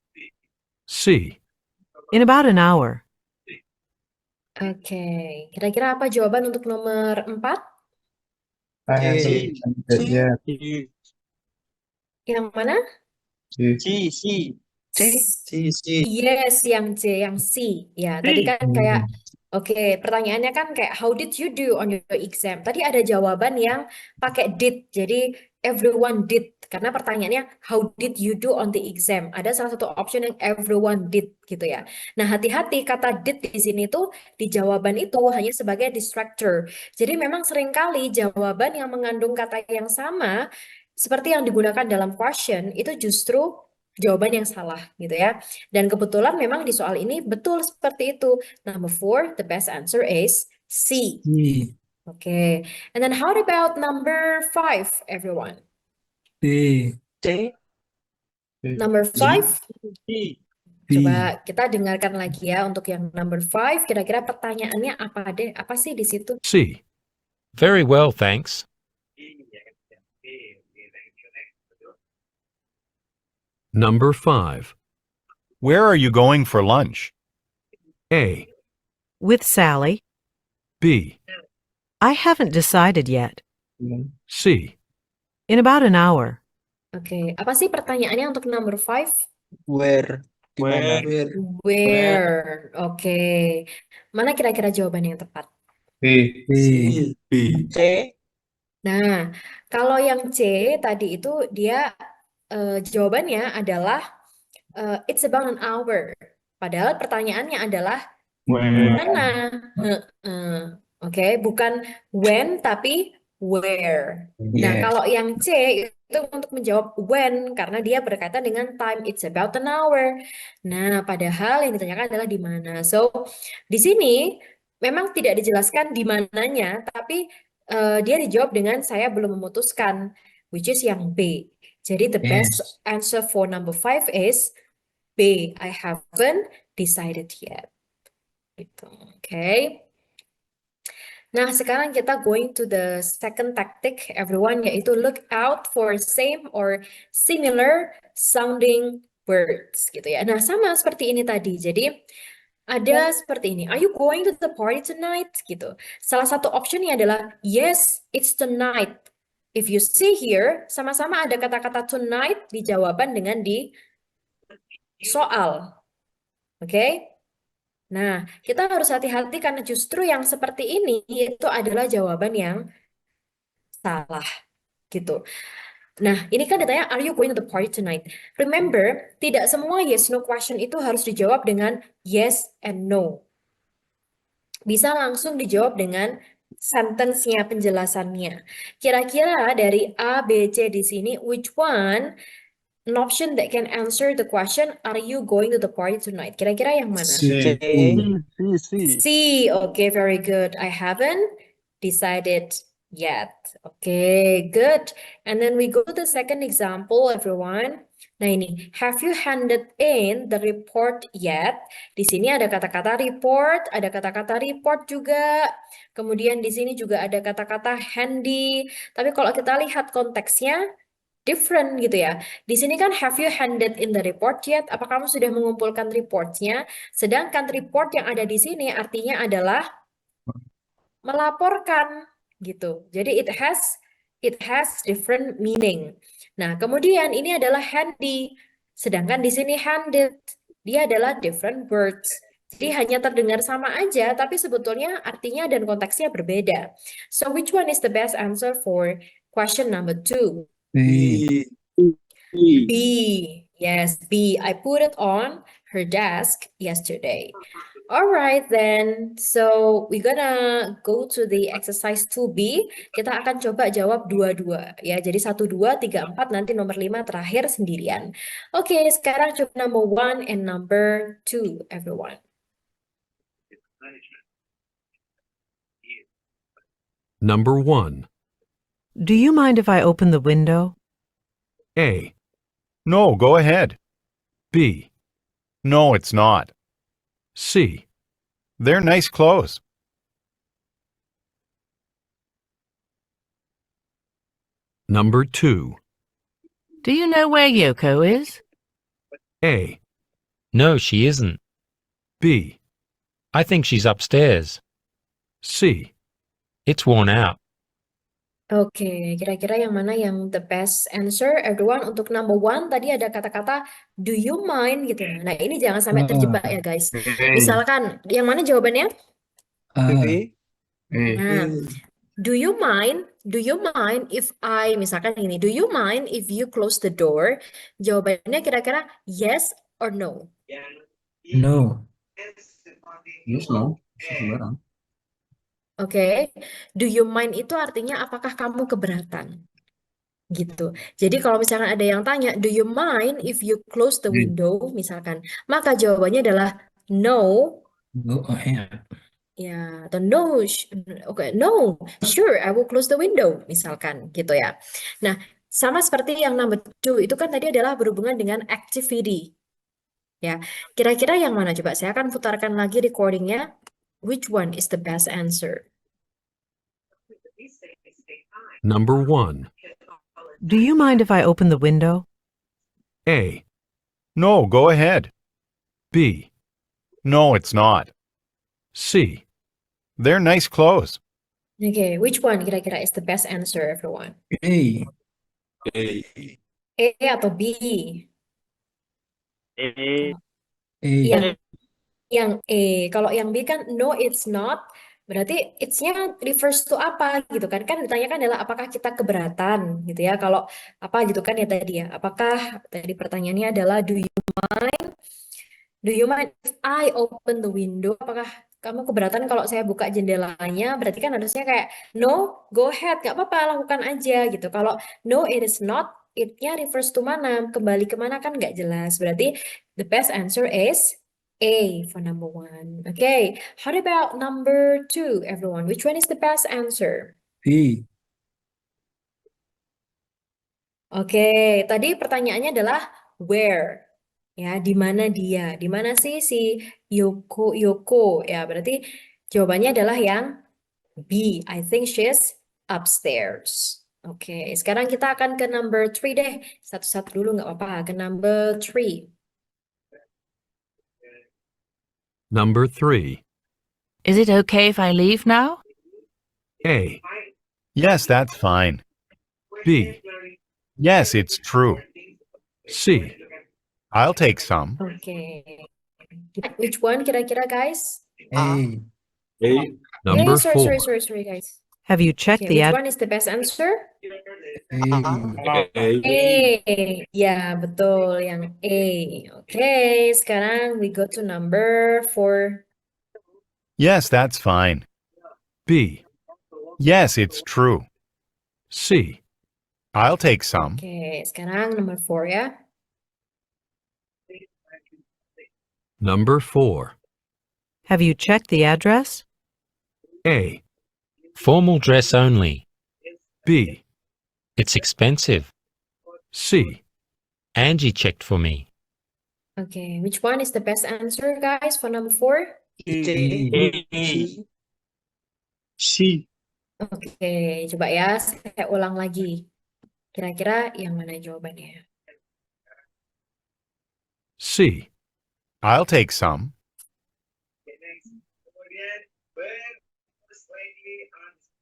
Speaker 3: C.
Speaker 6: In about an hour.
Speaker 1: Oke, kira-kira apa jawaban untuk nomor 4?
Speaker 2: C.
Speaker 1: Yang mana?
Speaker 2: C. C. C.
Speaker 1: Yes, yang C, yang C. Ya, tadi kan kayak, oke, pertanyaannya kan kayak, how did you do on your exam? Tadi ada jawaban yang pakai did, jadi everyone did. Karena pertanyaannya, how did you do on the exam? Ada salah satu option yang everyone did, gitu ya. Nah, hati-hati kata did di sini tuh, di jawaban itu hanya sebagai distractor. Jadi memang seringkali jawaban yang mengandung kata yang sama, seperti yang digunakan dalam question, itu justru jawaban yang salah gitu ya. Dan kebetulan memang di soal ini betul seperti itu. Number 4, the best answer is C. Okay. And then how about number 5, everyone?
Speaker 2: C.
Speaker 1: Number 5? Coba kita dengarkan lagi ya untuk yang number 5. Kira-kira pertanyaannya apa deh? Apa sih di situ?
Speaker 3: C.
Speaker 4: Very well, thanks.
Speaker 3: Number 5.
Speaker 5: Where are you going for lunch?
Speaker 3: A,
Speaker 6: With Sally.
Speaker 3: B,
Speaker 6: I haven't decided yet.
Speaker 3: C.
Speaker 6: In about an hour.
Speaker 1: Oke, apa sih pertanyaannya untuk number 5?
Speaker 2: Where? Di mana?
Speaker 1: Where? Oke. Mana kira-kira jawaban yang tepat?
Speaker 2: B. B. C.
Speaker 1: Nah, kalau yang C tadi itu dia jawabannya adalah it's about an hour. Padahal pertanyaannya adalah
Speaker 2: Where?
Speaker 1: mana? Heeh. Oke, bukan when tapi where. Nah,
Speaker 2: Yes.
Speaker 1: kalau yang C itu untuk menjawab when karena dia berkaitan dengan time. It's about an hour. Nah, padahal yang ditanyakan adalah di mana. So, di sini memang tidak dijelaskan di mananya, tapi dia dijawab dengan saya belum memutuskan, which is yang B. Jadi the best
Speaker 2: Yes.
Speaker 1: answer for number 5 is B. I haven't decided yet. Gitu. Oke. Nah, sekarang kita going to the second tactic, everyone, yaitu look out for same or similar sounding words, gitu ya. Nah, sama seperti ini tadi. Jadi, ada seperti ini. Are you going to the party tonight? Gitu. Salah satu optionnya adalah yes, it's tonight. If you see here, sama-sama ada kata-kata tonight di jawaban dengan di soal. Oke? Nah, kita harus hati-hati karena justru yang seperti ini itu adalah jawaban yang salah, gitu. Nah, ini kan ditanya, are you going to the party tonight? Remember, tidak semua yes no question itu harus dijawab dengan yes and no. Bisa langsung dijawab dengan sentence-nya, penjelasannya. Kira-kira dari A, B, C di sini, which one an option that can answer the question, are you going to the party tonight? Kira-kira yang mana?
Speaker 2: C.
Speaker 1: C. Okay, very good. I haven't decided yet. Okay, good. And then we go to the second example, everyone. Nah ini, have you handed in the report yet? Di sini ada kata-kata report, ada kata-kata report juga. Kemudian di sini juga ada kata-kata handy. Tapi kalau kita lihat konteksnya, different gitu ya. Di sini kan have you handed in the report yet? Apa kamu sudah mengumpulkan reportnya? Sedangkan report yang ada di sini artinya adalah melaporkan gitu. Jadi it has different meaning. Nah, kemudian ini adalah handy. Sedangkan di sini handed dia adalah different words. Jadi hanya terdengar sama aja, tapi sebetulnya artinya dan konteksnya berbeda. So which one is the best answer for question number 2?
Speaker 2: B.
Speaker 1: B. Yes, B. I put it on her desk yesterday. All right then. So we're gonna go to the exercise 2B. Kita akan coba jawab dua-dua ya. Jadi 1, 2, 3, 4 nanti nomor 5 terakhir sendirian. Oke, sekarang coba number 1 and number 2 everyone.
Speaker 3: Number 1.
Speaker 6: Do you mind if I open the window?
Speaker 3: A,
Speaker 5: No, go ahead.
Speaker 3: B,
Speaker 5: No, it's not.
Speaker 3: C.
Speaker 5: They're nice clothes.
Speaker 3: Number 2.
Speaker 7: Do you know where Yoko is?
Speaker 3: A,
Speaker 4: No, she isn't.
Speaker 3: B,
Speaker 4: I think she's upstairs.
Speaker 3: C.
Speaker 4: It's worn out.
Speaker 1: Oke, kira-kira yang mana yang the best answer everyone? Untuk number 1 tadi ada kata-kata do you mind gitu. Nah, ini jangan sampai terjebak ya guys. Misalkan yang mana jawabannya?
Speaker 2: B.
Speaker 1: Nah, do you mind if I, misalkan ini, do you mind if you close the door? Jawabannya kira-kira yes or no?
Speaker 2: No. Yes, no. Sembarang.
Speaker 1: Oke, do you mind itu artinya apakah kamu keberatan? Gitu. Jadi kalau misalkan ada yang tanya, do you mind if you close the window, misalkan, maka jawabannya adalah no.
Speaker 2: Go ahead.
Speaker 1: Ya, atau no, oke, no, sure, I will close the window, misalkan, gitu ya. Nah, sama seperti yang number 2, itu kan tadi adalah berhubungan dengan activity. Ya, kira-kira yang mana coba? Saya akan putarkan lagi recordingnya. Which one is the best answer?
Speaker 3: Number 1.
Speaker 6: Do you mind if I open the window?
Speaker 3: A,
Speaker 5: No, go ahead.
Speaker 3: B,
Speaker 5: No, it's not.
Speaker 3: C.
Speaker 5: They're nice clothes.
Speaker 1: Okay, which one kira-kira is the best answer, everyone?
Speaker 2: A.
Speaker 1: A atau B?
Speaker 2: A.
Speaker 1: Yang A. Kalau yang B kan no it's not, berarti it's-nya refers to apa gitu kan? Kan ditanyakan adalah apakah kita keberatan gitu ya. Kalau apa gitu kan ya tadi ya. Apakah tadi pertanyaannya adalah do you mind if I open the window? Apakah kamu keberatan kalau saya buka jendelanya? Berarti kan harusnya kayak no, go ahead, nggak apa-apa, lakukan aja gitu. Kalau no, it is not, it-nya refers to mana? Kembali kemana kan nggak jelas. Berarti the best answer is A for number 1. Okay, how about number 2, everyone? Which one is the best answer?
Speaker 2: B.
Speaker 1: Oke, tadi pertanyaannya adalah where. Ya, di mana dia? Di mana sih si Yoko? Ya, berarti jawabannya adalah yang B. I think she's upstairs. Oke, sekarang kita akan ke number 3 deh. Satu-satu dulu nggak apa-apa. Ke number 3.
Speaker 3: Number 3.
Speaker 7: Is it okay if I leave now?
Speaker 3: A,
Speaker 5: Yes, that's fine.
Speaker 3: B,
Speaker 5: Yes, it's true.
Speaker 3: C.
Speaker 5: I'll take some.
Speaker 1: Oke. Which one kira-kira, guys?
Speaker 2: A.
Speaker 3: Number
Speaker 1: sorry,
Speaker 3: 4.
Speaker 1: sorry, guys.
Speaker 6: Have you checked
Speaker 1: Okay,
Speaker 6: the
Speaker 1: which
Speaker 6: ad?
Speaker 1: one is the best answer?
Speaker 2: A.
Speaker 1: Ya, betul, yang A. Oke, sekarang we go to number 4.
Speaker 5: Yes, that's fine.
Speaker 3: B,
Speaker 5: Yes, it's true.
Speaker 3: C.
Speaker 5: I'll take some.
Speaker 1: Oke, sekarang number 4 ya.
Speaker 3: Number 4.
Speaker 6: Have you checked the address?
Speaker 3: A,
Speaker 4: Formal dress only.
Speaker 3: B,
Speaker 4: It's expensive.
Speaker 3: C.
Speaker 4: Angie checked for me.
Speaker 1: Oke, which one is the best answer, guys, for number 4?
Speaker 2: C.
Speaker 1: Oke, coba ya, saya ulang lagi. Kira-kira yang mana jawabannya?
Speaker 3: C.
Speaker 5: I'll take some.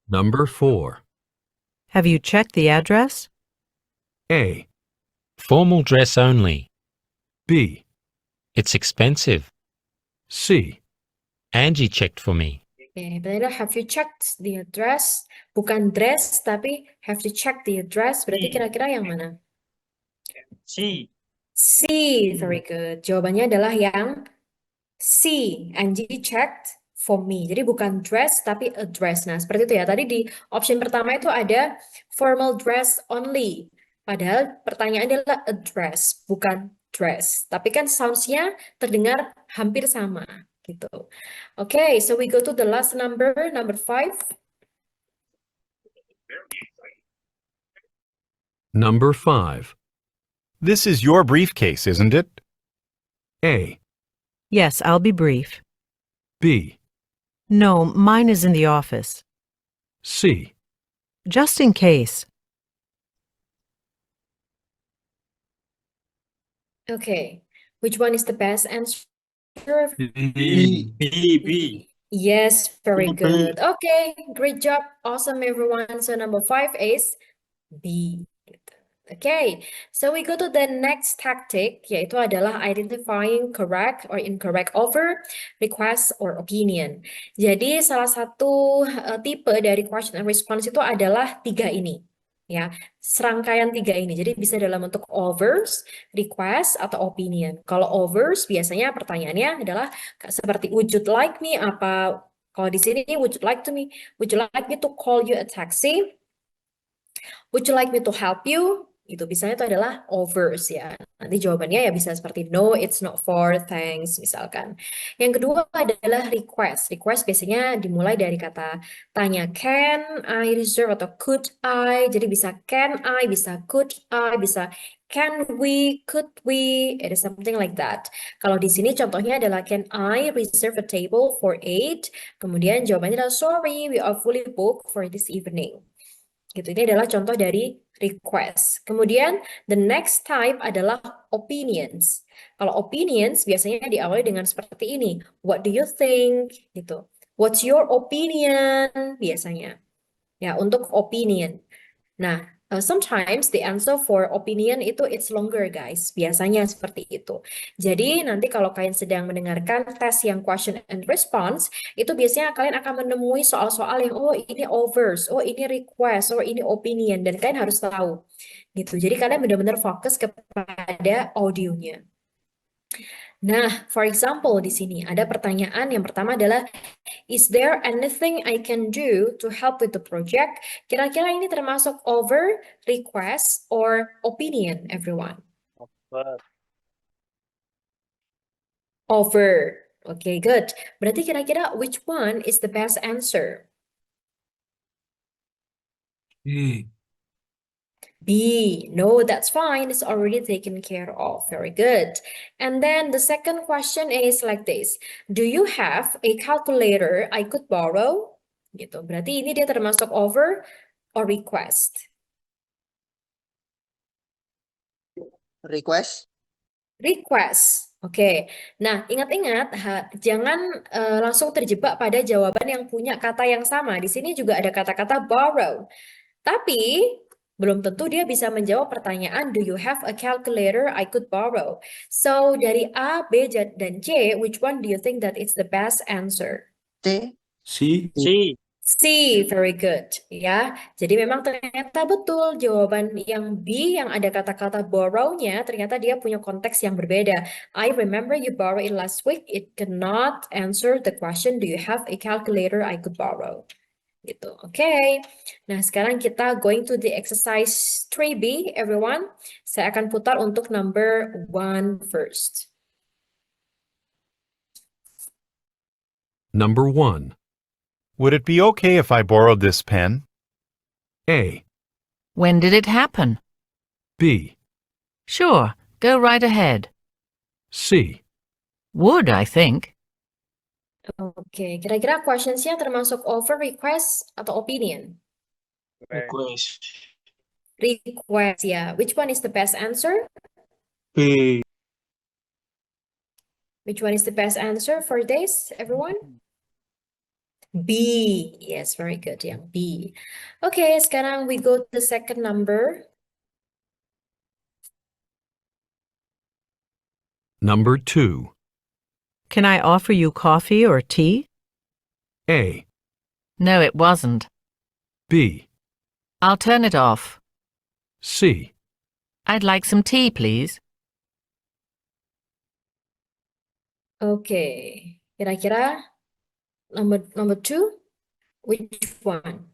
Speaker 3: Number 4.
Speaker 6: Have you checked the address?
Speaker 3: A,
Speaker 4: Formal dress only.
Speaker 3: B,
Speaker 4: It's expensive.
Speaker 3: C.
Speaker 4: Angie checked for me.
Speaker 1: Oke, benar, have you checked the address? Bukan dress, tapi have you checked the address? Berarti kira-kira yang mana?
Speaker 2: C.
Speaker 1: C, very good. Jawabannya adalah yang C. Angie checked for me. Jadi bukan dress, tapi address. Nah, seperti itu ya. Tadi di option pertama itu ada formal dress only. Padahal pertanyaannya adalah address, bukan dress. Tapi kan sounds-nya terdengar hampir sama. Gitu. Okay, so we go to the last number 5.
Speaker 3: Number 5.
Speaker 5: This is your briefcase, isn't it?
Speaker 3: A,
Speaker 6: Yes, I'll be brief.
Speaker 3: B,
Speaker 6: No, mine is in the office.
Speaker 3: C.
Speaker 6: Just in case.
Speaker 1: Okay, which one is the best answer?
Speaker 2: B.
Speaker 1: Yes, very good. Okay, great job. Awesome, everyone. So number 5 is B. Okay, so we go to the next tactic, yaitu adalah identifying correct or incorrect offer, request, or opinion. Jadi salah satu tipe dari question and response itu adalah 3 ini. Ya, serangkaian 3 ini. Jadi bisa dalam bentuk offers, request, atau opinion. Kalau offers biasanya pertanyaannya adalah seperti would you like me, apa kalau di sini would you like me to call you a taxi? Would you like me to help you? Itu biasanya itu adalah offers ya. Nanti jawabannya ya bisa seperti no, it's not for, thanks misalkan. Yang kedua adalah request. Request biasanya dimulai dari kata tanya can I reserve atau could I. Jadi bisa can I, bisa could I, bisa can we, could we, it is something like that. Kalau di sini contohnya adalah can I reserve a table for 8? Kemudian jawabannya adalah sorry, we are fully booked for this evening. Gitu. Ini adalah contoh dari request. Kemudian the next type adalah opinions. Kalau opinions biasanya diawali dengan seperti ini. What do you think? Gitu. What's your opinion? Biasanya. Ya, untuk opinion. Nah, sometimes the answer for opinion itu it's longer, guys. Biasanya seperti itu. Jadi, nanti kalau kalian sedang mendengarkan tes yang question and response, itu biasanya kalian akan menemui soal-soal yang, oh ini overs, oh ini request, oh ini opinion, dan kalian harus tahu. Gitu. Jadi, kalian benar-benar fokus kepada audionya. Nah, for example, di sini ada pertanyaan yang pertama adalah, is there anything I can do to help with the project? Kira-kira ini termasuk over, request, or opinion, everyone?
Speaker 2: Over.
Speaker 1: Over. Okay, good. Berarti kira-kira which one is the best answer?
Speaker 2: B.
Speaker 1: B. No, that's fine. It's already taken care of. Very good. And then the second question is like this. Do you have a calculator I could borrow? Gitu. Berarti ini dia termasuk over or request?
Speaker 8: Request.
Speaker 1: Request. Oke. Nah, ingat-ingat jangan langsung terjebak pada jawaban yang punya kata yang sama. Di sini juga ada kata-kata borrow. Tapi belum tentu dia bisa menjawab pertanyaan, do you have a calculator I could borrow? So, dari A, B, dan C, which one do you think that it's the best answer?
Speaker 8: C.
Speaker 2: C. C.
Speaker 1: C, very good. Ya, jadi memang ternyata betul jawaban yang B yang ada kata-kata borrow-nya, ternyata dia punya konteks yang berbeda. I remember you borrowed it last week. It cannot answer the question, do you have a calculator I could borrow? Gitu. Oke. Nah, sekarang kita going to the exercise 3B, everyone. Saya akan putar untuk number 1 first.
Speaker 3: Number 1.
Speaker 5: Would it be okay if I borrowed this pen?
Speaker 3: A.
Speaker 7: When did it happen?
Speaker 3: B.
Speaker 7: Sure, go right ahead.
Speaker 3: C.
Speaker 7: Would, I think.
Speaker 1: Oke, kira-kira questions-nya termasuk over, request, atau opinion?
Speaker 2: Request.
Speaker 1: Request, ya. Which one is the best answer?
Speaker 2: B.
Speaker 1: Which one is the best answer for this, everyone? B. Yes, very good. Yang B. Oke, sekarang we go to the second number.
Speaker 3: Number 2.
Speaker 6: Can I offer you coffee or tea?
Speaker 3: A.
Speaker 7: No, it wasn't.
Speaker 3: B.
Speaker 7: I'll turn it off.
Speaker 3: C.
Speaker 7: I'd like some tea, please.
Speaker 1: Oke, kira-kira number 2, which one?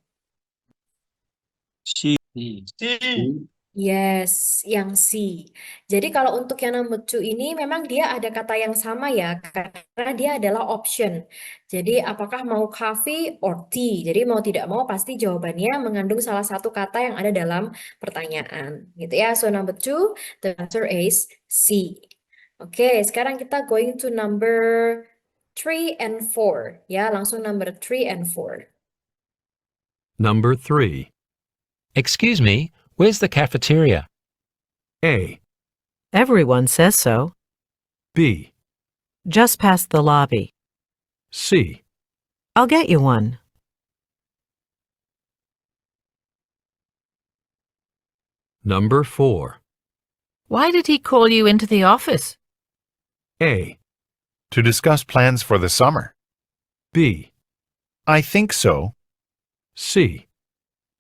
Speaker 2: C. C.
Speaker 1: Yes, yang C. Jadi kalau untuk yang number 2 ini memang dia ada kata yang sama ya, karena dia adalah option. Jadi apakah mau coffee or tea? Jadi mau tidak mau pasti jawabannya mengandung salah satu kata yang ada dalam pertanyaan. Gitu ya. So number 2, the answer is C. Oke, sekarang kita going to number 3 and 4. Ya, langsung number 3 and 4.
Speaker 3: Number 3.
Speaker 4: Excuse me, where's the cafeteria?
Speaker 3: A.
Speaker 6: Everyone says so.
Speaker 3: B.
Speaker 6: Just past the lobby.
Speaker 3: C.
Speaker 6: I'll get you one.
Speaker 3: Number 4.
Speaker 7: Why did he call you into the office?
Speaker 3: A.
Speaker 5: To discuss plans for the summer.
Speaker 3: B.
Speaker 5: I think so.
Speaker 3: C.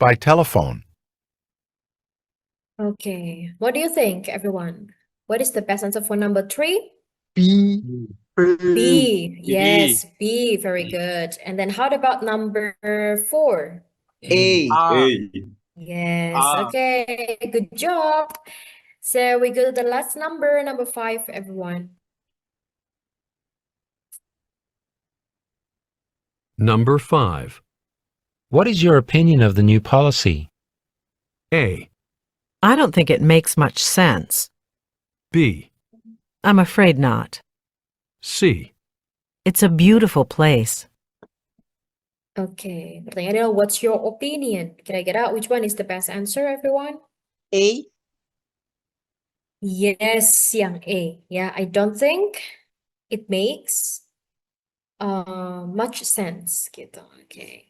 Speaker 5: By telephone.
Speaker 1: Okay, what do you think, everyone? What is the best answer for number 3?
Speaker 8: B.
Speaker 1: B. Yes,
Speaker 2: B.
Speaker 1: B. Very good. And then how about number 4?
Speaker 8: A.
Speaker 1: Yes,
Speaker 2: Ah.
Speaker 1: okay, good job. So we go to the last number 5, everyone.
Speaker 3: Number 5.
Speaker 4: What is your opinion of the new policy?
Speaker 3: A.
Speaker 6: I don't think it makes much sense.
Speaker 3: B.
Speaker 6: I'm afraid not.
Speaker 3: C.
Speaker 6: It's a beautiful place.
Speaker 1: Oke, pertanyaannya adalah what's your opinion? Kira-kira which one is the best answer, everyone?
Speaker 2: A.
Speaker 1: Yes, yang A. Ya, I don't think it makes much sense gitu. Oke.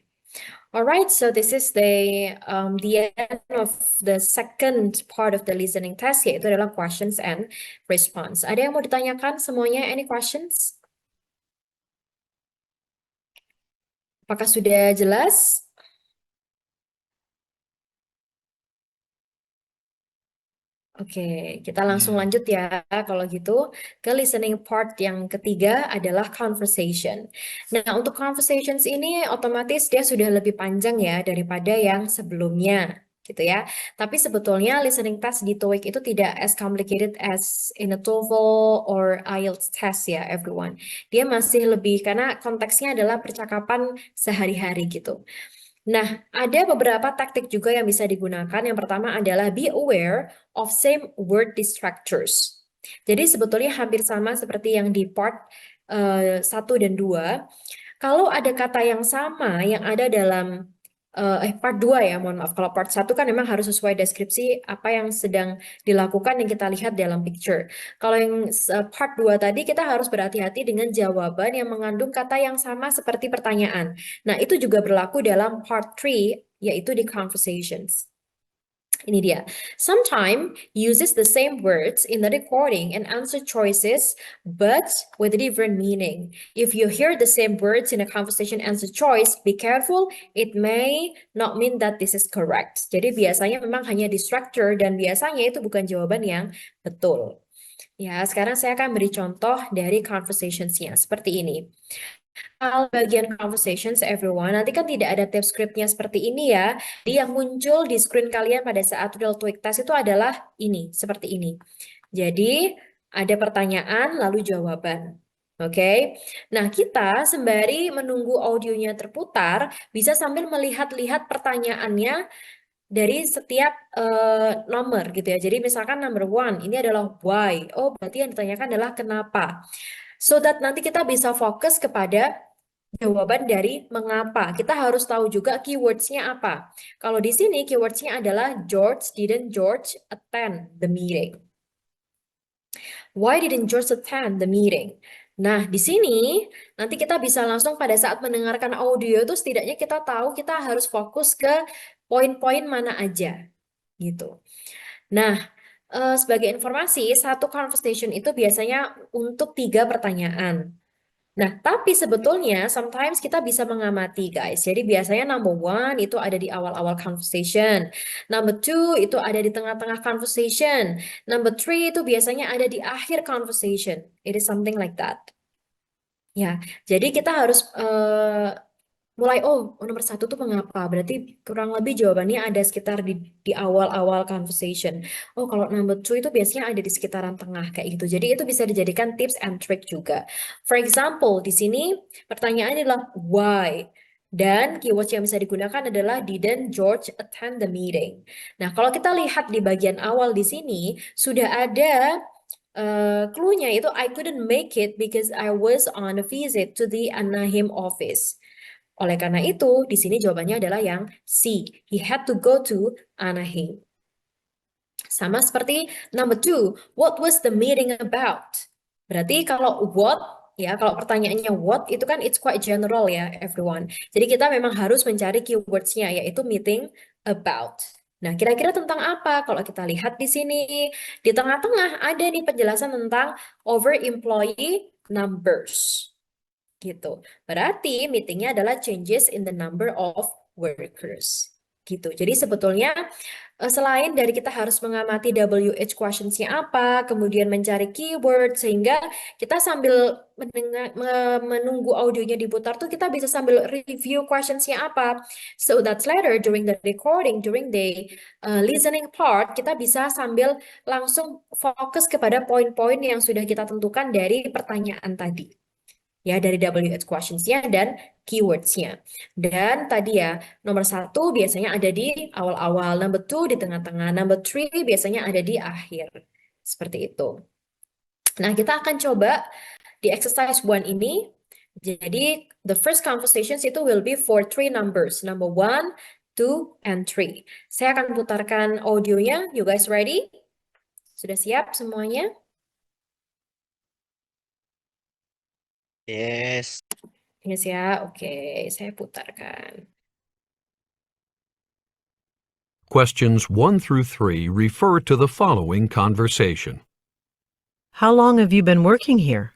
Speaker 1: Alright, so this is the end of the second part of the listening test, yaitu adalah questions and response. Ada yang mau ditanyakan semuanya? Any questions? Apakah sudah jelas? Oke, kita langsung lanjut ya. Kalau gitu, ke listening part yang ketiga adalah conversation. Nah, untuk conversations ini otomatis dia sudah lebih panjang ya daripada yang sebelumnya, gitu ya. Tapi sebetulnya listening test di TOEIC itu tidak as complicated as in a TOEFL or IELTS test ya, everyone. Dia masih lebih karena konteksnya adalah percakapan sehari-hari gitu. Nah, ada beberapa taktik juga yang bisa digunakan. Yang pertama adalah be aware of same word distractors. Jadi sebetulnya hampir sama seperti yang di part 1 dan 2. Kalau ada kata yang sama yang ada dalam part 2 ya, mohon maaf. Kalau part 1 kan memang harus sesuai deskripsi apa yang sedang dilakukan yang kita lihat dalam picture. Kalau yang part 2 tadi kita harus berhati-hati dengan jawaban yang mengandung kata yang sama seperti pertanyaan. Nah, itu juga berlaku dalam part 3 yaitu di conversations. Ini dia. Sometimes uses the same words in the recording and answer choices, but with a different meaning. If you hear the same words in a conversation answer choice, be careful. It may not mean that this is correct. Jadi biasanya memang hanya distractor dan biasanya itu bukan jawaban yang betul. Ya, sekarang saya akan beri contoh dari conversations-nya seperti ini. Kalau bagian conversations everyone, nanti kan tidak ada tips scriptnya seperti ini ya. Jadi yang muncul di screen kalian pada saat real TOEIC test itu adalah ini, seperti ini. Jadi ada pertanyaan lalu jawaban. Oke. Nah, kita sembari menunggu audionya terputar, bisa sambil melihat-lihat pertanyaannya dari setiap nomor gitu ya. Jadi misalkan number 1, ini adalah why. Oh, berarti yang ditanyakan adalah kenapa. So that nanti kita bisa fokus kepada jawaban dari mengapa. Kita harus tahu juga keywords-nya apa. Kalau di sini keywords-nya adalah didn't George attend the meeting. Why didn't George attend the meeting? Nah, di sini nanti kita bisa langsung pada saat mendengarkan audio itu setidaknya kita tahu kita harus fokus ke poin-poin mana aja gitu. Nah, sebagai informasi, satu conversation itu biasanya untuk 3 pertanyaan. Nah, tapi sebetulnya sometimes kita bisa mengamati, guys. Jadi biasanya number 1 itu ada di awal-awal conversation. Number 2 itu ada di tengah-tengah conversation. Number 3 itu biasanya ada di akhir conversation. It is something like that. Ya, jadi kita harus mulai, nomor 1 tuh mengapa? Berarti kurang lebih jawabannya ada sekitar di awal-awal conversation. Oh, kalau number 2 itu biasanya ada di sekitaran tengah kayak gitu. Jadi itu bisa dijadikan tips and trick juga. For example, di sini pertanyaannya adalah why? Dan keywords yang bisa digunakan adalah didn't George attend the meeting. Nah, kalau kita lihat di bagian awal di sini sudah ada clue-nya itu I couldn't make it because I was on a visit to the Anaheim office. Oleh karena itu, di sini jawabannya adalah yang C. He had to go to Anaheim. Sama seperti number 2, what was the meeting about? Berarti kalau what, ya kalau pertanyaannya what, itu kan it's quite general ya everyone. Jadi kita memang harus mencari keywords-nya, yaitu meeting about. Nah, kira-kira tentang apa? Kalau kita lihat di sini, di tengah-tengah ada nih penjelasan tentang over employee numbers. Gitu. Berarti meetingnya adalah changes in the number of workers. Gitu. Jadi sebetulnya selain dari kita harus mengamati WH questions-nya apa, kemudian mencari keyword, sehingga kita sambil menunggu audionya diputar tuh kita bisa sambil review questions-nya apa. So that's later during the recording, during the listening part, kita bisa sambil langsung fokus kepada poin-poin yang sudah kita tentukan dari pertanyaan tadi. Ya, dari WH questions-nya dan keywords-nya. Dan tadi ya, nomor 1 biasanya ada di awal-awal, number 2 di tengah-tengah, number 3 biasanya ada di akhir. Seperti itu. Nah, kita akan coba di exercise 1 ini, Jadi, the first conversations itu will be for three numbers. Number 1, 2, and 3. Saya akan putarkan audionya. You guys ready? Sudah siap semuanya?
Speaker 2: Yes.
Speaker 1: Yes ya, oke. Saya putarkan.
Speaker 3: Questions 1 through 3 refer to the following conversation.
Speaker 6: How long have you been working here?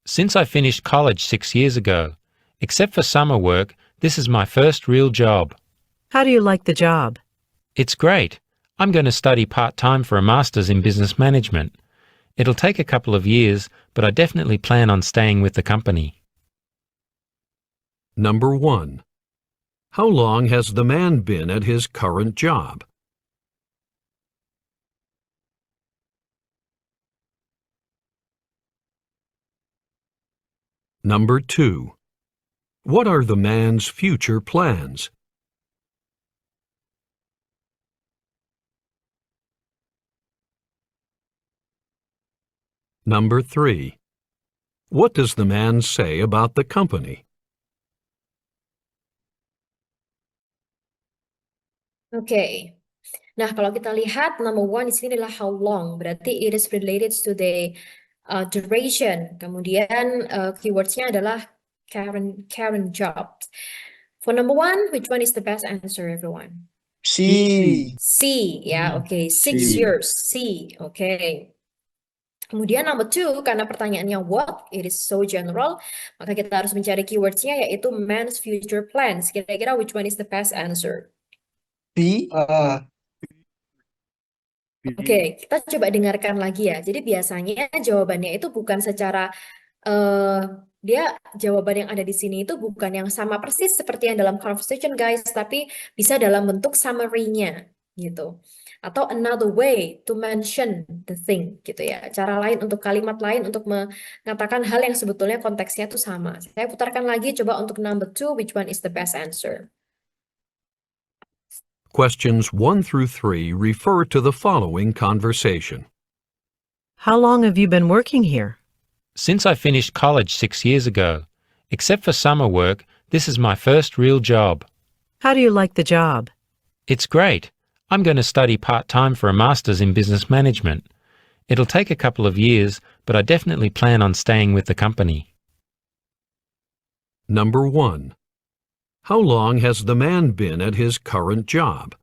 Speaker 4: Since I finished college 6 years ago. Except for summer work, this is my first real job.
Speaker 6: How do you like the job?
Speaker 4: It's great. I'm going to study part-time for a master's in business management. It'll take a couple of years, but I definitely plan on staying with the company.
Speaker 3: Number 1. How long has the man been at his current job? Number 2. What are the man's future plans? Number 3. What does the man say about the company?
Speaker 1: Oke. Nah, kalau kita lihat number 1 di sini adalah how long. Berarti it is related to the duration. Kemudian keywordsnya adalah current job. For number 1, which one is the best answer, everyone?
Speaker 2: C.
Speaker 1: C, ya, oke. 6
Speaker 2: C.
Speaker 1: years, C, oke. Kemudian number 2, karena pertanyaannya what, it is so general, maka kita harus mencari keywordsnya yaitu man's future plans. Kira-kira which one is the best answer?
Speaker 2: B.
Speaker 1: Oke, kita coba dengarkan lagi ya. Jadi biasanya jawabannya itu bukan secara dia jawaban yang ada di sini itu bukan yang sama persis seperti yang dalam conversation guys, tapi bisa dalam bentuk summary-nya gitu. Atau another way to mention the thing gitu ya. Cara lain untuk kalimat lain untuk mengatakan hal yang sebetulnya konteksnya itu sama. Saya putarkan lagi coba untuk number 2, which one is the best answer?
Speaker 3: Questions 1 through 3 refer to the following conversation.
Speaker 6: How long have you been working here?
Speaker 4: Since I finished college 6 years ago. Except for summer work, this is my first real job.
Speaker 6: How do you like the job?
Speaker 4: It's great. I'm going to study part-time for a master's in business management. It'll take a couple of years, but I definitely plan on staying with the company.
Speaker 3: Number 1. How long has the man been at his current job?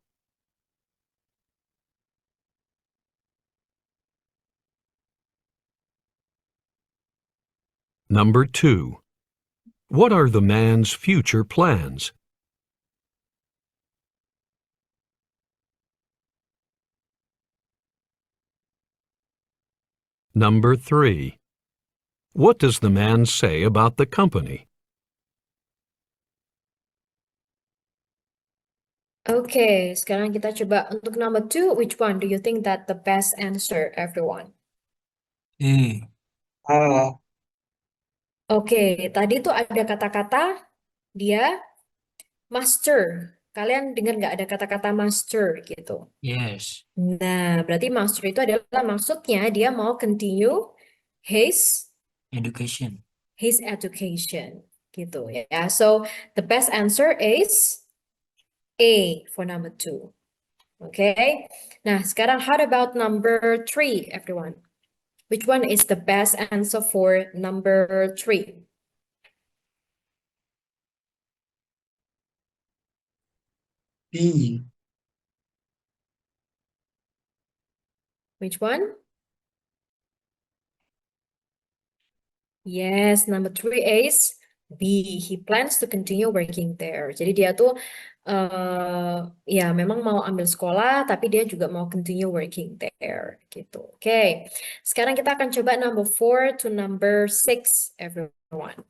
Speaker 3: Number 2. What are the man's future plans? Number 3. What does the man say about the company?
Speaker 1: Oke, sekarang kita coba untuk number 2, which one do you think that the best answer, everyone?
Speaker 2: E.
Speaker 1: Oke, tadi tuh ada kata-kata dia master. Kalian dengar nggak ada kata-kata master gitu?
Speaker 2: Yes.
Speaker 1: Nah, berarti master itu adalah maksudnya dia mau continue his
Speaker 2: Education.
Speaker 1: education gitu ya. So the best answer is A for number 2. Okay. Nah, sekarang how about number 3, everyone? Which one is the best answer for number 3?
Speaker 2: B.
Speaker 1: Which one? Yes, number 3 is B. He plans to continue working there. Jadi dia tuh ya memang mau ambil sekolah, tapi dia juga mau continue working there gitu. Oke, sekarang kita akan coba number 4 to number 6, everyone.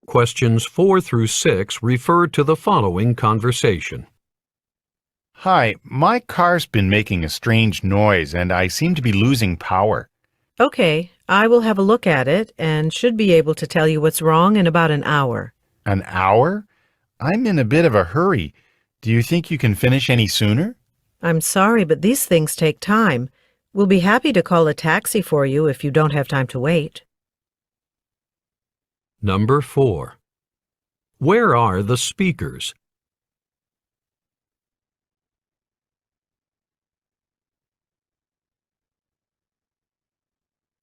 Speaker 3: Questions 4 through 6 refer to the following conversation.
Speaker 5: Hi, my car's been making a strange noise and I seem to be losing power.
Speaker 6: Okay, I will have a look at it and should be able to tell you what's wrong in about an hour.
Speaker 5: An hour? I'm in a bit of a hurry. Do you think you can finish any sooner?
Speaker 6: I'm sorry, but these things take time. We'll be happy to call a taxi for you if you don't have time to wait.
Speaker 3: Number 4. Where are the speakers?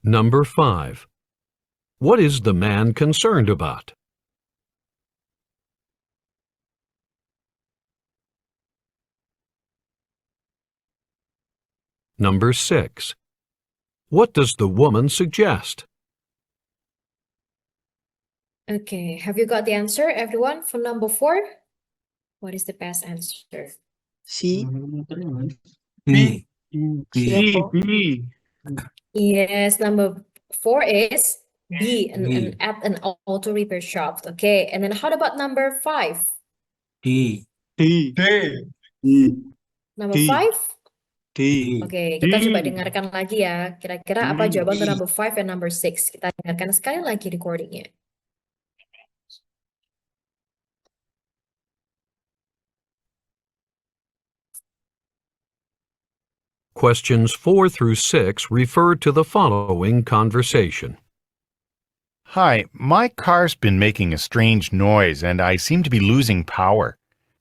Speaker 3: Number 5. What is the man concerned about? Number 6. What does the woman suggest?
Speaker 1: Okay, have you got the answer, everyone, for number 4? What is the best answer?
Speaker 8: C.
Speaker 2: B.
Speaker 8: C.
Speaker 2: B.
Speaker 1: Yes, number 4 is B, and at an auto repair shop. Okay, and then how about number 5?
Speaker 2: D.
Speaker 8: D.
Speaker 1: Number
Speaker 8: D.
Speaker 1: 5?
Speaker 8: D.
Speaker 1: Oke, kita coba dengarkan lagi ya. Kira-kira apa jawaban untuk number 5 and number 6? Kita dengarkan sekali lagi recordingnya.
Speaker 3: Questions 4 through 6 refer to the following conversation.
Speaker 5: Hi, my car's been making a strange noise and I seem to be losing power.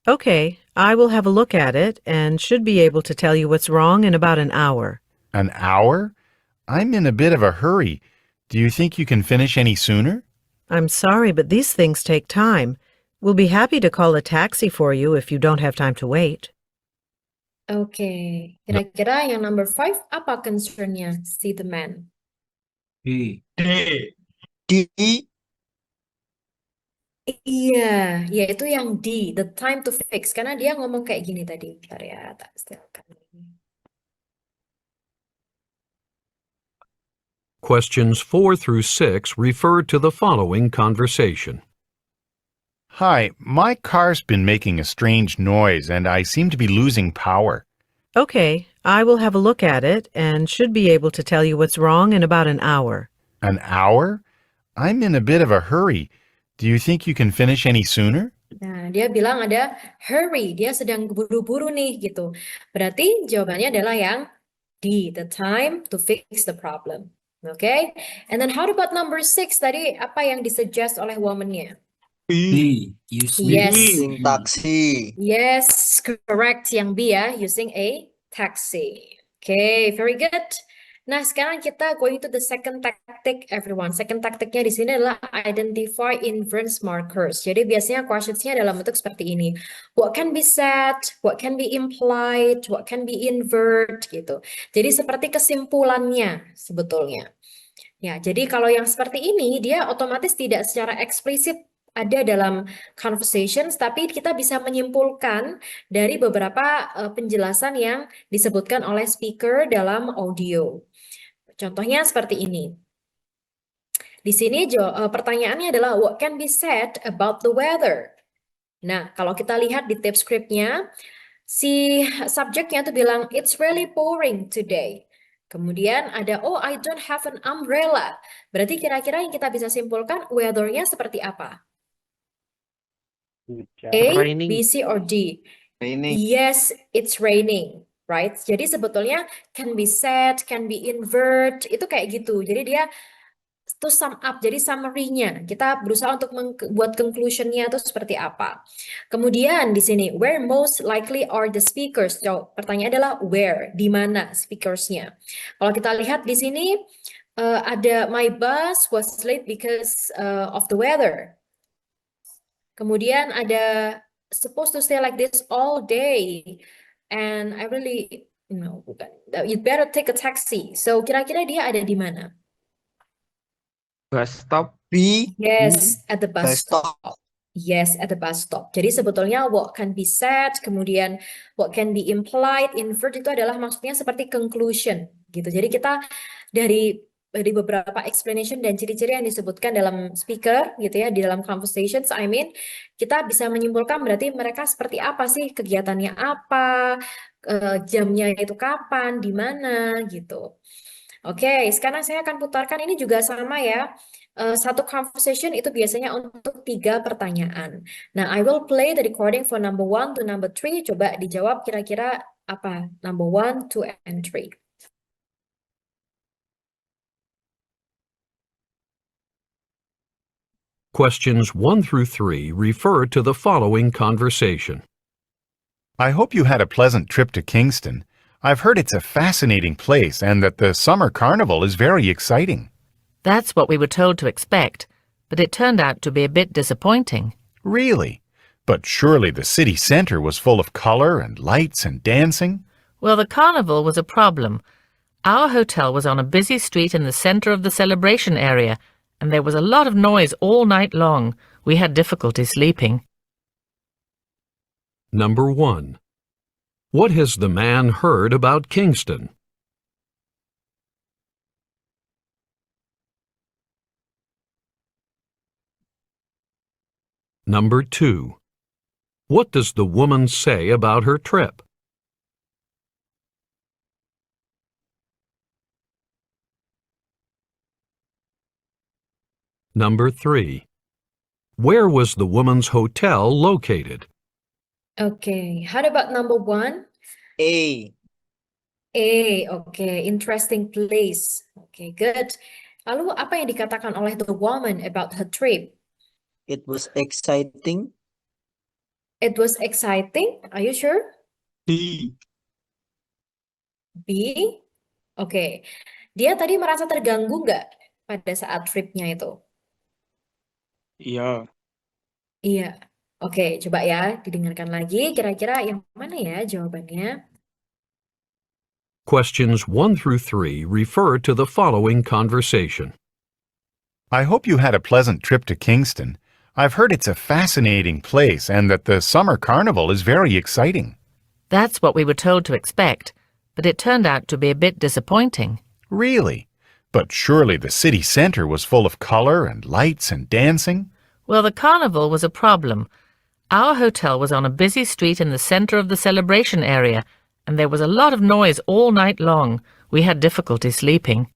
Speaker 6: Okay, I will have a look at it and should be able to tell you what's wrong in about an hour.
Speaker 5: An hour? I'm in a bit of a hurry. Do you think you can finish any sooner?
Speaker 6: I'm sorry, but these things take time. We'll be happy to call a taxi for you if you don't have time to wait.
Speaker 1: Oke, kira-kira yang number 5 apa concernnya si the man?
Speaker 2: D.
Speaker 8: D.
Speaker 1: Iya, yaitu yang D, the time to fix. Karena dia ngomong kayak gini tadi. Bentar ya, tak setelkan.
Speaker 3: Questions 4 through 6 refer to the following conversation.
Speaker 5: Hi, my car's been making a strange noise and I seem to be losing power.
Speaker 6: Okay, I will have a look at it and should be able to tell you what's wrong in about an hour.
Speaker 5: An hour? I'm in a bit of a hurry. Do you think you can finish any sooner?
Speaker 1: Nah, dia bilang ada hurry, dia sedang buru-buru nih gitu. Berarti jawabannya adalah yang D, the time to fix the problem. Okay? And then how about number 6 tadi apa yang disuggest oleh woman-nya?
Speaker 2: B. Use
Speaker 1: Yes.
Speaker 8: Using taxi.
Speaker 1: Yes, correct. Yang B ya, using a taxi. Okay, very good. Nah, sekarang kita going to the second tactic, everyone. Second tacticnya di sini adalah identify inference markers. Jadi biasanya questionsnya dalam bentuk seperti ini. What can be said, what can be implied, what can be invert, gitu. Jadi seperti kesimpulannya sebetulnya. Ya, jadi kalau yang seperti ini, dia otomatis tidak secara eksplisit ada dalam conversations, tapi kita bisa menyimpulkan dari beberapa penjelasan yang disebutkan oleh speaker dalam audio. Contohnya seperti ini. Di sini pertanyaannya adalah what can be said about the weather? Nah, kalau kita lihat di tip scriptnya, si subjeknya tuh bilang it's really pouring today. Kemudian ada oh I don't have an umbrella. Berarti kira-kira yang kita bisa simpulkan weather-nya seperti apa? A,
Speaker 8: Raining.
Speaker 1: B, C, or D?
Speaker 8: Raining.
Speaker 1: Yes, it's raining, right? Jadi sebetulnya can be said, can be invert, itu kayak gitu. Jadi dia to sum up, jadi summary-nya. Kita berusaha untuk membuat conclusion-nya itu seperti apa. Kemudian di sini, where most likely are the speakers? So, pertanyaan adalah where, di mana speakers-nya. Kalau kita lihat di sini, ada my bus was late because of the weather. Kemudian ada supposed to stay like this all day. And I really, bukan. You better take a taxi. So kira-kira dia ada di mana?
Speaker 8: Bus stop. B.
Speaker 1: Yes, at the
Speaker 8: Bus
Speaker 1: bus stop. Yes, at the bus stop. Jadi sebetulnya what can be said, kemudian what can be implied, invert itu adalah maksudnya seperti conclusion gitu. Jadi kita dari beberapa explanation dan ciri-ciri yang disebutkan dalam speaker gitu ya, di dalam conversations, kita bisa menyimpulkan berarti mereka seperti apa sih, kegiatannya apa, jamnya itu kapan, di mana gitu. Oke, sekarang saya akan putarkan ini juga sama ya. Satu conversation itu biasanya untuk 3 pertanyaan. Nah, I will play the recording for number 1 to number 3. Coba dijawab kira-kira apa number 1, 2, and 3.
Speaker 3: Questions 1 through 3 refer to the following conversation.
Speaker 5: I hope you had a pleasant trip to Kingston. I've heard it's a fascinating place and that the summer carnival is very exciting.
Speaker 7: That's what we were told to expect, but it turned out to be a bit disappointing.
Speaker 5: Really? But surely the city center was full of color and lights and dancing?
Speaker 7: Well, the carnival was a problem. Our hotel was on a busy street in the center of the celebration area, and there was a lot of noise all night long. We had difficulty sleeping.
Speaker 3: Number 1. What has the man heard about Kingston? Number 2. What does the woman say about her trip? Number 3. Where was the woman's hotel located?
Speaker 1: Okay, how about number 1?
Speaker 8: A.
Speaker 1: Okay, interesting place. Okay, good. Lalu apa yang dikatakan oleh the woman about her trip?
Speaker 8: It was exciting.
Speaker 1: It was exciting. Are you sure?
Speaker 8: B.
Speaker 1: B. Oke. Dia tadi merasa terganggu nggak pada saat tripnya itu?
Speaker 8: Iya.
Speaker 1: Iya. Oke, coba ya didengarkan lagi. Kira-kira yang mana ya jawabannya?
Speaker 3: Questions 1 through 3 refer to the following conversation.
Speaker 5: I hope you had a pleasant trip to Kingston. I've heard it's a fascinating place and that the summer carnival is very exciting.
Speaker 7: That's what we were told to expect, but it turned out to be a bit disappointing.
Speaker 5: Really? But surely the city center was full of color and lights and dancing?
Speaker 7: Well, the carnival was a problem. Our hotel was on a busy street in the center of the celebration area, and there was a lot of noise all night long. We had difficulty sleeping.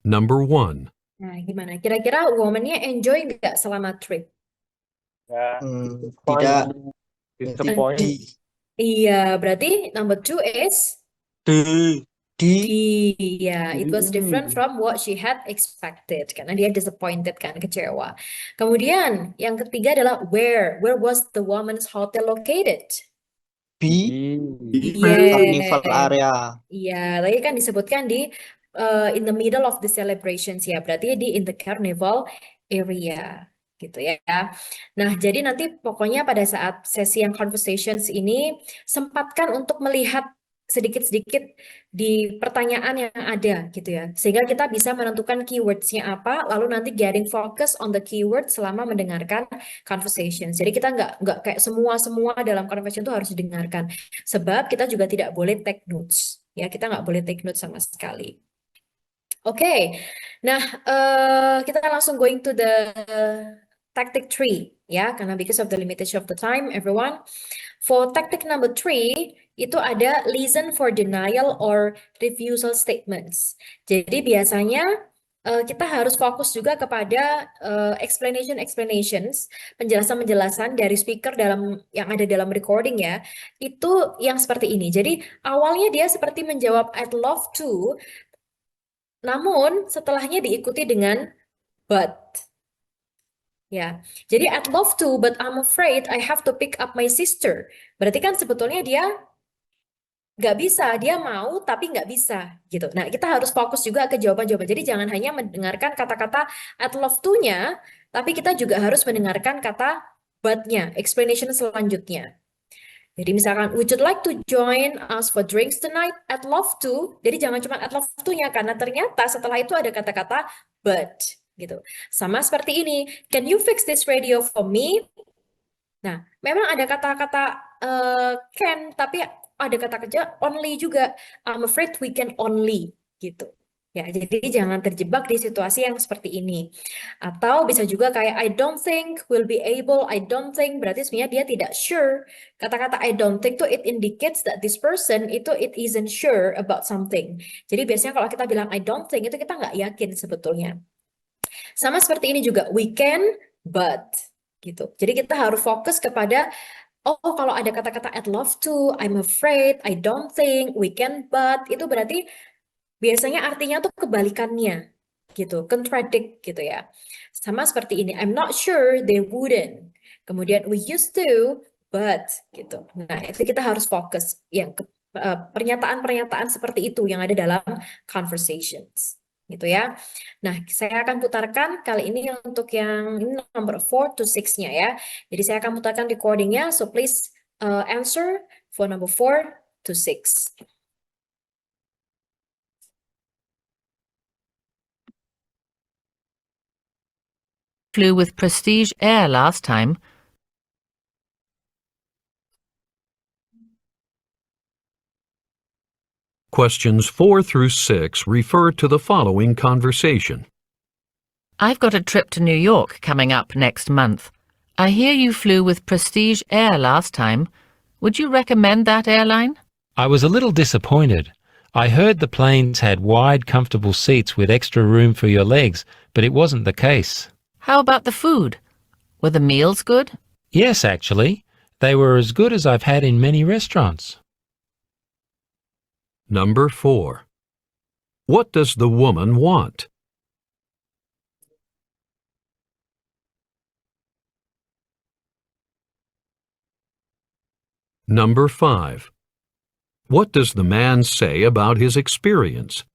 Speaker 3: Number 1.
Speaker 1: Nah, gimana? Kira-kira woman-nya enjoy nggak selama trip?
Speaker 8: Tidak.
Speaker 1: Disappoint. Iya, berarti number 2 is
Speaker 8: D.
Speaker 1: D. Yeah, it was different from what she had expected. Karena dia disappointed kan, kecewa. Kemudian yang ketiga adalah where. Where was the woman's hotel located?
Speaker 8: B.
Speaker 1: Yeah.
Speaker 8: Carnival area.
Speaker 1: Iya, tadi kan disebutkan di in the middle of the celebrations ya, berarti di in the carnival area gitu ya. Nah, jadi nanti pokoknya pada saat sesi yang conversations ini sempatkan untuk melihat sedikit-sedikit di pertanyaan yang ada gitu ya, sehingga kita bisa menentukan keywords-nya apa, lalu nanti getting focus on the keyword selama mendengarkan conversations. Jadi kita nggak kayak semua dalam conversation itu harus didengarkan, sebab kita juga tidak boleh take notes ya, kita nggak boleh take notes sama sekali. Oke, nah kita langsung going to the tactic 3 ya, karena because of the limitation of the time, everyone. For tactic number 3 itu ada listen for denial or refusal statements. Jadi biasanya kita harus fokus juga kepada explanations, penjelasan-penjelasan dari speaker yang ada dalam recording ya. Itu yang seperti ini. Jadi awalnya dia seperti menjawab I'd love to, namun setelahnya diikuti dengan but. Ya, jadi I'd love to, but I'm afraid I have to pick up my sister. Berarti kan sebetulnya dia nggak bisa, dia mau tapi nggak bisa gitu. Nah, kita harus fokus juga ke jawaban-jawaban. Jadi jangan hanya mendengarkan kata-kata I'd love to-nya, tapi kita juga harus mendengarkan kata but-nya, explanation selanjutnya. Jadi misalkan, would you like to join us for drinks tonight? I'd love to. Jadi jangan cuma I'd love to-nya, karena ternyata setelah itu ada kata-kata but gitu. Sama seperti ini, can you fix this radio for me? Nah, memang ada kata-kata can, tapi ada kata kerja only juga. I'm afraid we can only gitu. Ya, jadi jangan terjebak di situasi yang seperti ini. Atau bisa juga kayak I don't think we'll be able, I don't think, berarti sebenarnya dia tidak sure. Kata-kata I don't think tuh it indicates that this person itu it isn't sure about something. Jadi biasanya kalau kita bilang I don't think itu kita nggak yakin sebetulnya. Sama seperti ini juga, we can, but gitu. Jadi kita harus fokus kepada kalau ada kata-kata I'd love to, I'm afraid, I don't think, we can, but itu berarti biasanya artinya tuh kebalikannya gitu, contradict gitu ya. Sama seperti ini, I'm not sure they wouldn't. Kemudian we used to, but gitu. Nah, itu kita harus fokus yang pernyataan-pernyataan seperti itu yang ada dalam conversations gitu ya. Nah, saya akan putarkan kali ini untuk yang ini number 4 to 6-nya ya. Jadi saya akan putarkan recordingnya, so please answer for number 4 to 6.
Speaker 7: Flew with Prestige Air last time.
Speaker 3: Questions 4 through 6 refer to the following conversation.
Speaker 7: I've got a trip to New York coming up next month. I hear you flew with Prestige Air last time. Would you recommend that airline?
Speaker 4: I was a little disappointed. I heard the planes had wide, comfortable seats with extra room for your legs, but it wasn't the case.
Speaker 7: How about the food? Were the meals good?
Speaker 4: Yes, actually. They were as good as I've had in many restaurants.
Speaker 3: Number 4. What does the woman want? Number 5. What does the man say about his experience?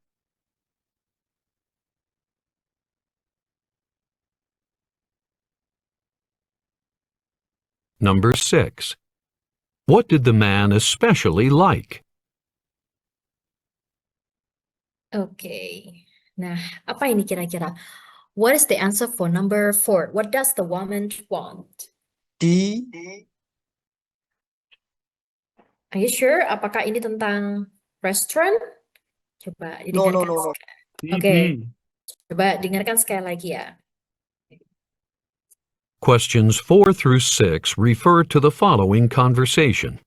Speaker 3: Number 6. What did the man especially like?
Speaker 1: Oke. Nah, apa ini kira-kira? What is the answer for number 4? What does the woman want?
Speaker 8: D.
Speaker 1: Are you sure? Apakah ini tentang restaurant? Coba
Speaker 8: No,
Speaker 1: didengarkan.
Speaker 8: no.
Speaker 1: Oke. Coba dengarkan sekali lagi ya.
Speaker 3: Questions 4 through 6 refer to the following conversation.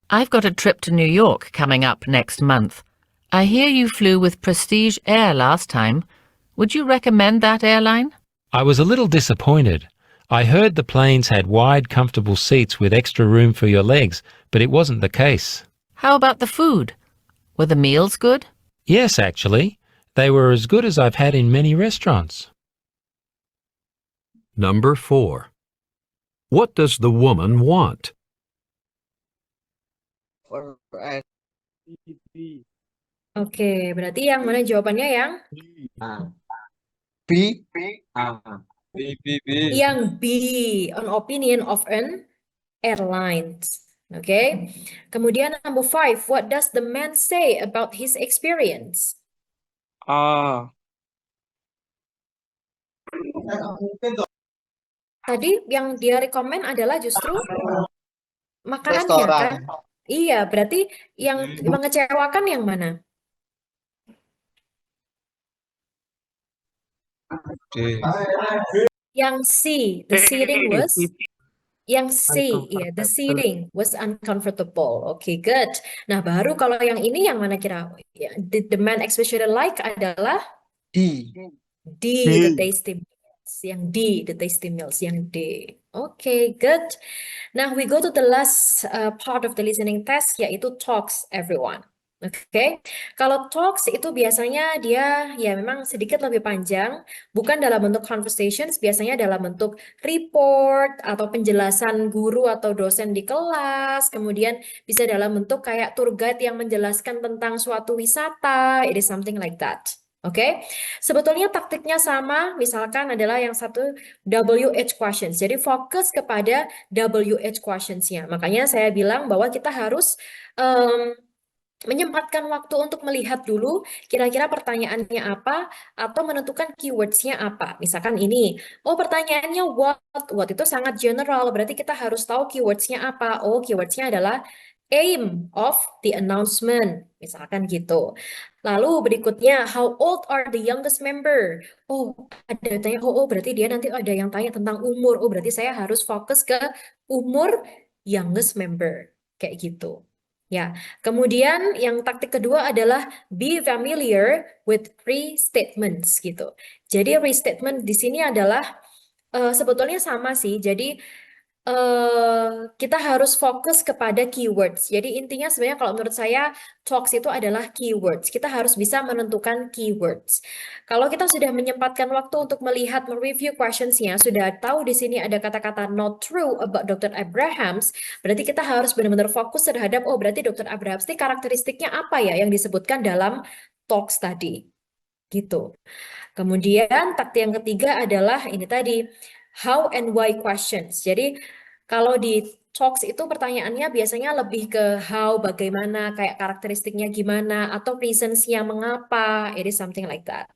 Speaker 7: I've got a trip to New York coming up next month. I hear you flew with Prestige Air last time. Would you recommend that airline?
Speaker 4: I was a little disappointed. I heard the planes had wide, comfortable seats with extra room for your legs, but it wasn't the case.
Speaker 7: How about the food? Were the meals good?
Speaker 4: Yes, actually. They were as good as I've had in many restaurants.
Speaker 3: Number 4. What does the woman want?
Speaker 1: Oke, berarti yang mana jawabannya yang?
Speaker 8: B.
Speaker 1: Yang B, an opinion of an airlines. Oke. Kemudian number 5, what does the man say about his experience?
Speaker 8: A.
Speaker 1: Tadi yang dia rekomen adalah justru makanannya
Speaker 8: Restoran.
Speaker 1: kan? Iya, berarti yang mengecewakan yang mana?
Speaker 8: D.
Speaker 1: Yang C, the seating was yang C, ya, the seating was uncomfortable. Oke, good. Nah, baru kalau yang ini yang mana kira? Ya, did the man especially like adalah
Speaker 8: D.
Speaker 1: D, the tasty meals. Yang D, the tasty meals. Yang D. Oke, good. Now we go to the last part of the listening test, yaitu talks, everyone. Oke, kalau talks itu biasanya dia ya memang sedikit lebih panjang, bukan dalam bentuk conversations, biasanya dalam bentuk report atau penjelasan guru atau dosen di kelas, kemudian bisa dalam bentuk kayak tour guide yang menjelaskan tentang suatu wisata, it is something like that. Oke, sebetulnya taktiknya sama, misalkan adalah yang satu WH questions. Jadi fokus kepada WH questions-nya. Makanya saya bilang bahwa kita harus menyempatkan waktu untuk melihat dulu kira-kira pertanyaannya apa atau menentukan keywords-nya apa. Misalkan ini, oh pertanyaannya what itu sangat general, berarti kita harus tahu keywords-nya apa. Oh keywordnya adalah aim of the announcement, misalkan gitu. Lalu berikutnya, how old are the youngest member? Oh, ada yang tanya, oh berarti dia nanti ada yang tanya tentang umur. Oh, berarti saya harus fokus ke umur youngest member. Kayak gitu. Ya, kemudian yang taktik kedua adalah be familiar with restatements gitu. Jadi restatement di sini adalah sebetulnya sama sih. Jadi kita harus fokus kepada keywords. Jadi intinya sebenarnya kalau menurut saya talks itu adalah keywords. Kita harus bisa menentukan keywords. Kalau kita sudah menyempatkan waktu untuk melihat, mereview questionsnya, sudah tahu di sini ada kata-kata not true about Dr. Abrahams, berarti kita harus benar-benar fokus terhadap, oh berarti Dr. Abrahams ini karakteristiknya apa ya yang disebutkan dalam talks tadi. Gitu. Kemudian taktik yang ketiga adalah ini tadi, how and why questions. Jadi kalau di talks itu pertanyaannya biasanya lebih ke how, bagaimana, kayak karakteristiknya gimana, atau reasons-nya mengapa. It is something like that.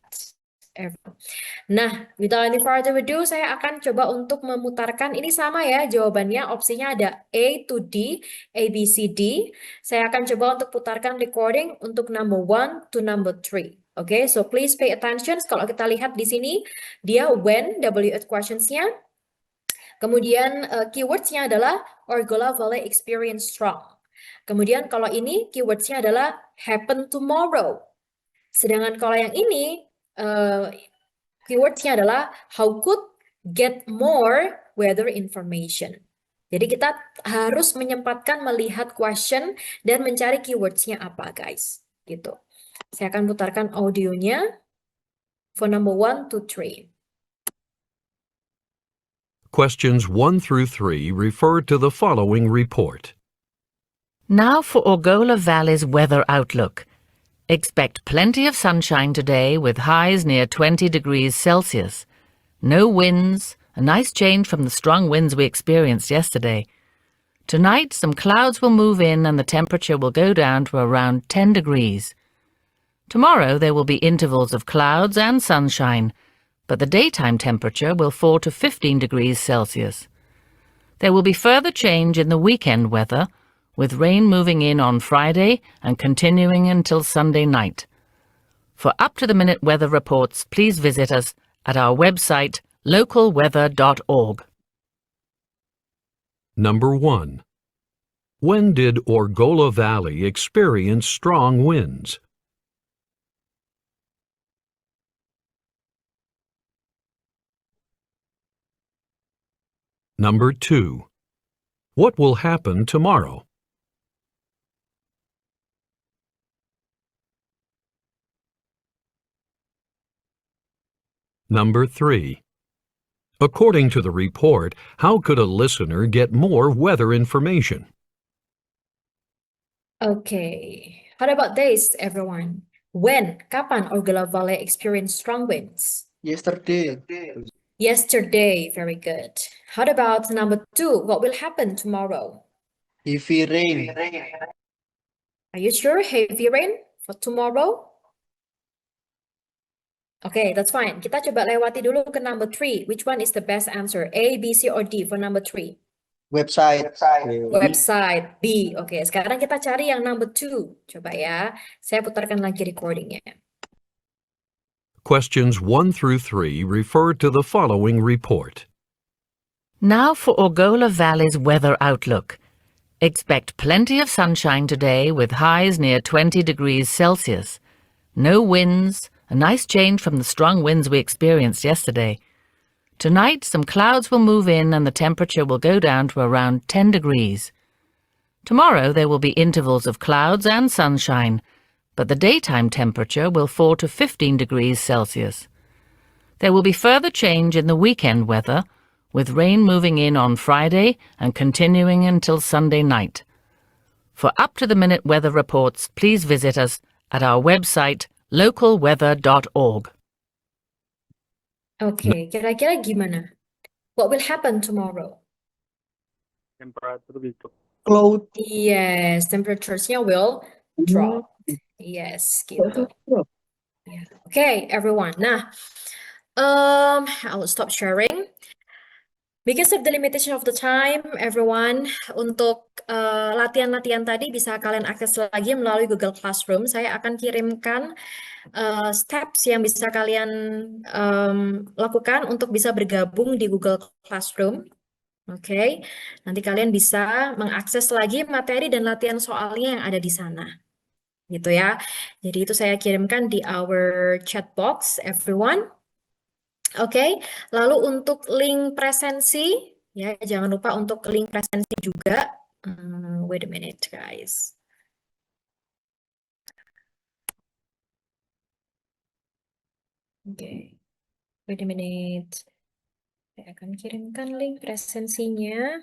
Speaker 1: Nah, without any further ado, saya akan coba untuk memutarkan. Ini sama ya jawabannya, opsinya ada A to D, A, B, C, D. Saya akan coba untuk putarkan recording untuk number 1 to number 3. Oke, so please pay attention. Kalau kita lihat di sini, dia when, W8 questions-nya. Kemudian keywords-nya adalah Orgola Valley Experience Strong. Kemudian kalau ini keywords-nya adalah happen tomorrow. Sedangkan kalau yang ini keywords-nya adalah how could get more weather information. Jadi kita harus menyempatkan melihat question dan mencari keywords-nya apa, guys. Gitu. Saya akan putarkan audionya for number 1 to 3.
Speaker 3: Questions 1 through 3 refer to the following report.
Speaker 7: Now for Orgola Valley's weather outlook. Expect plenty of sunshine today with highs near 20 degrees Celsius. No winds, a nice change from the strong winds we experienced yesterday. Tonight, some clouds will move in and the temperature will go down to around 10 degrees. Tomorrow there will be intervals of clouds and sunshine, but the daytime temperature will fall to 15 degrees Celsius. There will be further change in the weekend weather, with rain moving in on Friday and continuing until Sunday night. For up-to-the-minute weather reports, please visit us at our website localweather.org.
Speaker 3: Number 1. When did Orgola Valley experience strong winds? Number 2. What will happen tomorrow? Number 3. According to the report, how could a listener get more weather information?
Speaker 1: Okay, how about this, everyone? When, kapan Orgola Valley experienced strong winds?
Speaker 8: Yesterday.
Speaker 1: Yesterday, very good. How about number 2? What will happen tomorrow?
Speaker 8: Heavy rain.
Speaker 1: Are you sure heavy rain for tomorrow? Okay, that's fine. Kita coba lewati dulu ke number 3. Which one is the best answer? A, B, C, or D for number 3?
Speaker 8: Website.
Speaker 1: Website, B. Oke, sekarang kita cari yang number 2. Coba ya, saya putarkan lagi recordingnya.
Speaker 3: Questions 1 through 3 refer to the following report.
Speaker 7: Now for Orgola Valley's weather outlook. Expect plenty of sunshine today with highs near 20 degrees Celsius. No winds, a nice change from the strong winds we experienced yesterday. Tonight, some clouds will move in and the temperature will go down to around 10 degrees. Tomorrow there will be intervals of clouds and sunshine, but the daytime temperature will fall to 15 degrees Celsius. There will be further change in the weekend weather, with rain moving in on Friday and continuing until Sunday night. For up-to-the-minute weather reports, please visit us at our website localweather.org.
Speaker 1: Oke, kira-kira gimana? What will happen tomorrow?
Speaker 8: Cloud.
Speaker 1: Yes, temperaturesnya will drop. Yes, gitu. Yeah. Okay, everyone. Nah, I'll stop sharing. Because of the limitation of the time, everyone, untuk latihan-latihan tadi bisa kalian akses lagi melalui Google Classroom. Saya akan kirimkan steps yang bisa kalian lakukan untuk bisa bergabung di Google Classroom. Oke, nanti kalian bisa mengakses lagi materi dan latihan soalnya yang ada di sana. Gitu ya. Jadi itu saya kirimkan di our chat box, everyone. Oke, lalu untuk link presensi Ya, jangan lupa untuk link presensi juga. Wait a minute, guys. Oke, wait a minute. Saya akan kirimkan link presensinya.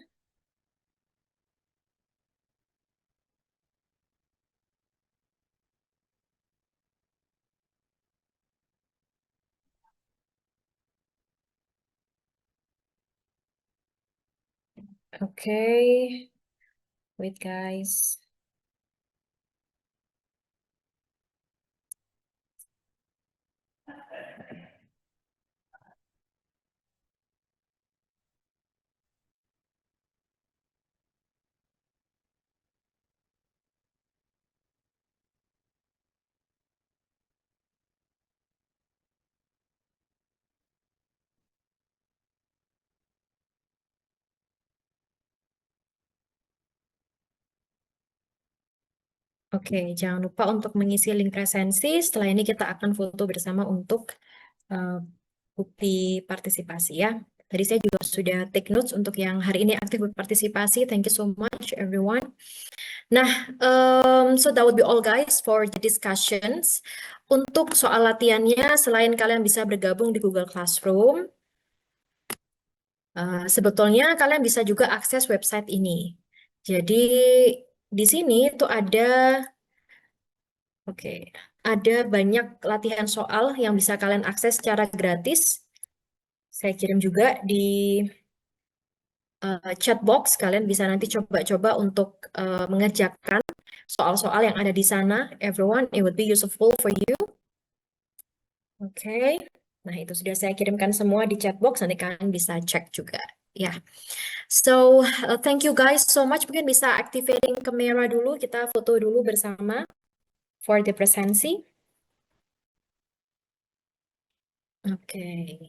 Speaker 1: Oke, wait guys. Oke, jangan lupa untuk mengisi link presensi. Setelah ini kita akan foto bersama untuk bukti partisipasi ya. Tadi saya juga sudah take notes untuk yang hari ini aktif berpartisipasi. Thank you so much everyone. Nah, so that would be all guys for the discussions. Untuk soal latihannya, selain kalian bisa bergabung di Google Classroom, sebetulnya kalian bisa juga akses website ini. Jadi di sini tuh ada, ada banyak latihan soal yang bisa kalian akses secara gratis. Saya kirim juga di chat box. Kalian bisa nanti coba-coba untuk mengerjakan soal-soal yang ada di sana. Everyone, it would be useful for you. Oke. Nah, itu sudah saya kirimkan semua di chat box. Nanti kalian bisa cek juga. Ya. So, thank you guys so much. Mungkin bisa activating kamera dulu. Kita foto dulu bersama for the presensi. Oke.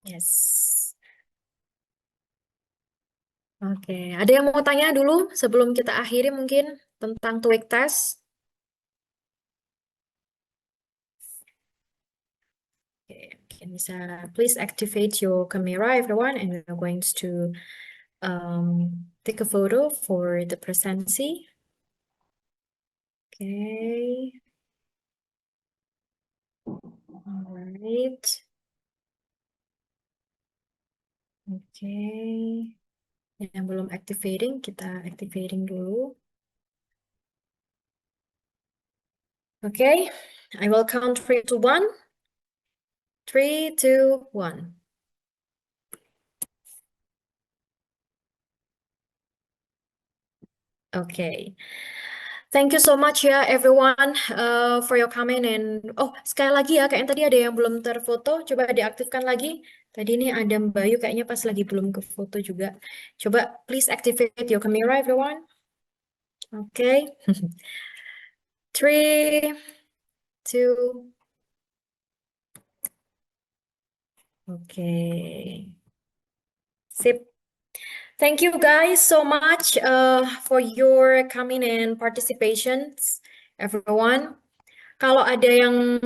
Speaker 1: Yes. Oke. Ada yang mau tanya dulu sebelum kita akhiri mungkin tentang TOEIC test? Oke, mungkin bisa please activate your camera everyone and we're going to take a photo for the presency. Okay. All right. Okay. Yang belum activating, kita activating dulu. Okay. I will count 3 to 1. 3, 2, 1. Okay. Thank you so much ya everyone for your comment and sekali lagi ya kayaknya tadi ada yang belum terfoto, coba diaktifkan lagi. Tadi ini ada Mbak Bayu kayaknya pas lagi belum ke foto juga. Coba please activate your camera everyone. Okay. 3, 2. Okay. Sip. Thank you guys so much for your coming and participations, everyone. Kalau ada yang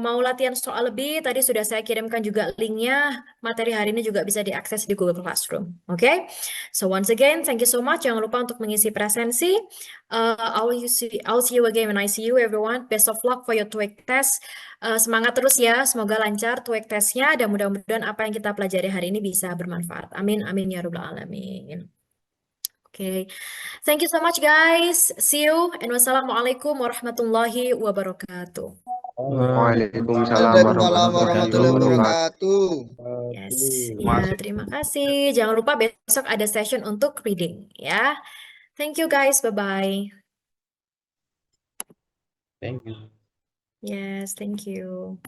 Speaker 1: mau latihan soal lebih, tadi sudah saya kirimkan juga linknya. Materi hari ini juga bisa diakses di Google Classroom. Oke? So once again, thank you so much. Jangan lupa untuk mengisi presensi. I'll see you again when I see you, everyone. Best of luck for your TOEIC test. Semangat terus ya. Semoga lancar TOEIC testnya. Dan mudah-mudahan apa yang kita pelajari hari ini bisa bermanfaat. Amin, amin ya rabbal alamin. Okay. Thank you so much, guys. See you. And wassalamualaikum warahmatullahi wabarakatuh.
Speaker 9: Waalaikumsalam warahmatullahi wabarakatuh.
Speaker 1: Yes. Ya, terima kasih. Jangan lupa besok ada session untuk reading, ya. Thank you, guys. Bye-bye.
Speaker 2: Thank you.
Speaker 1: Yes, thank you.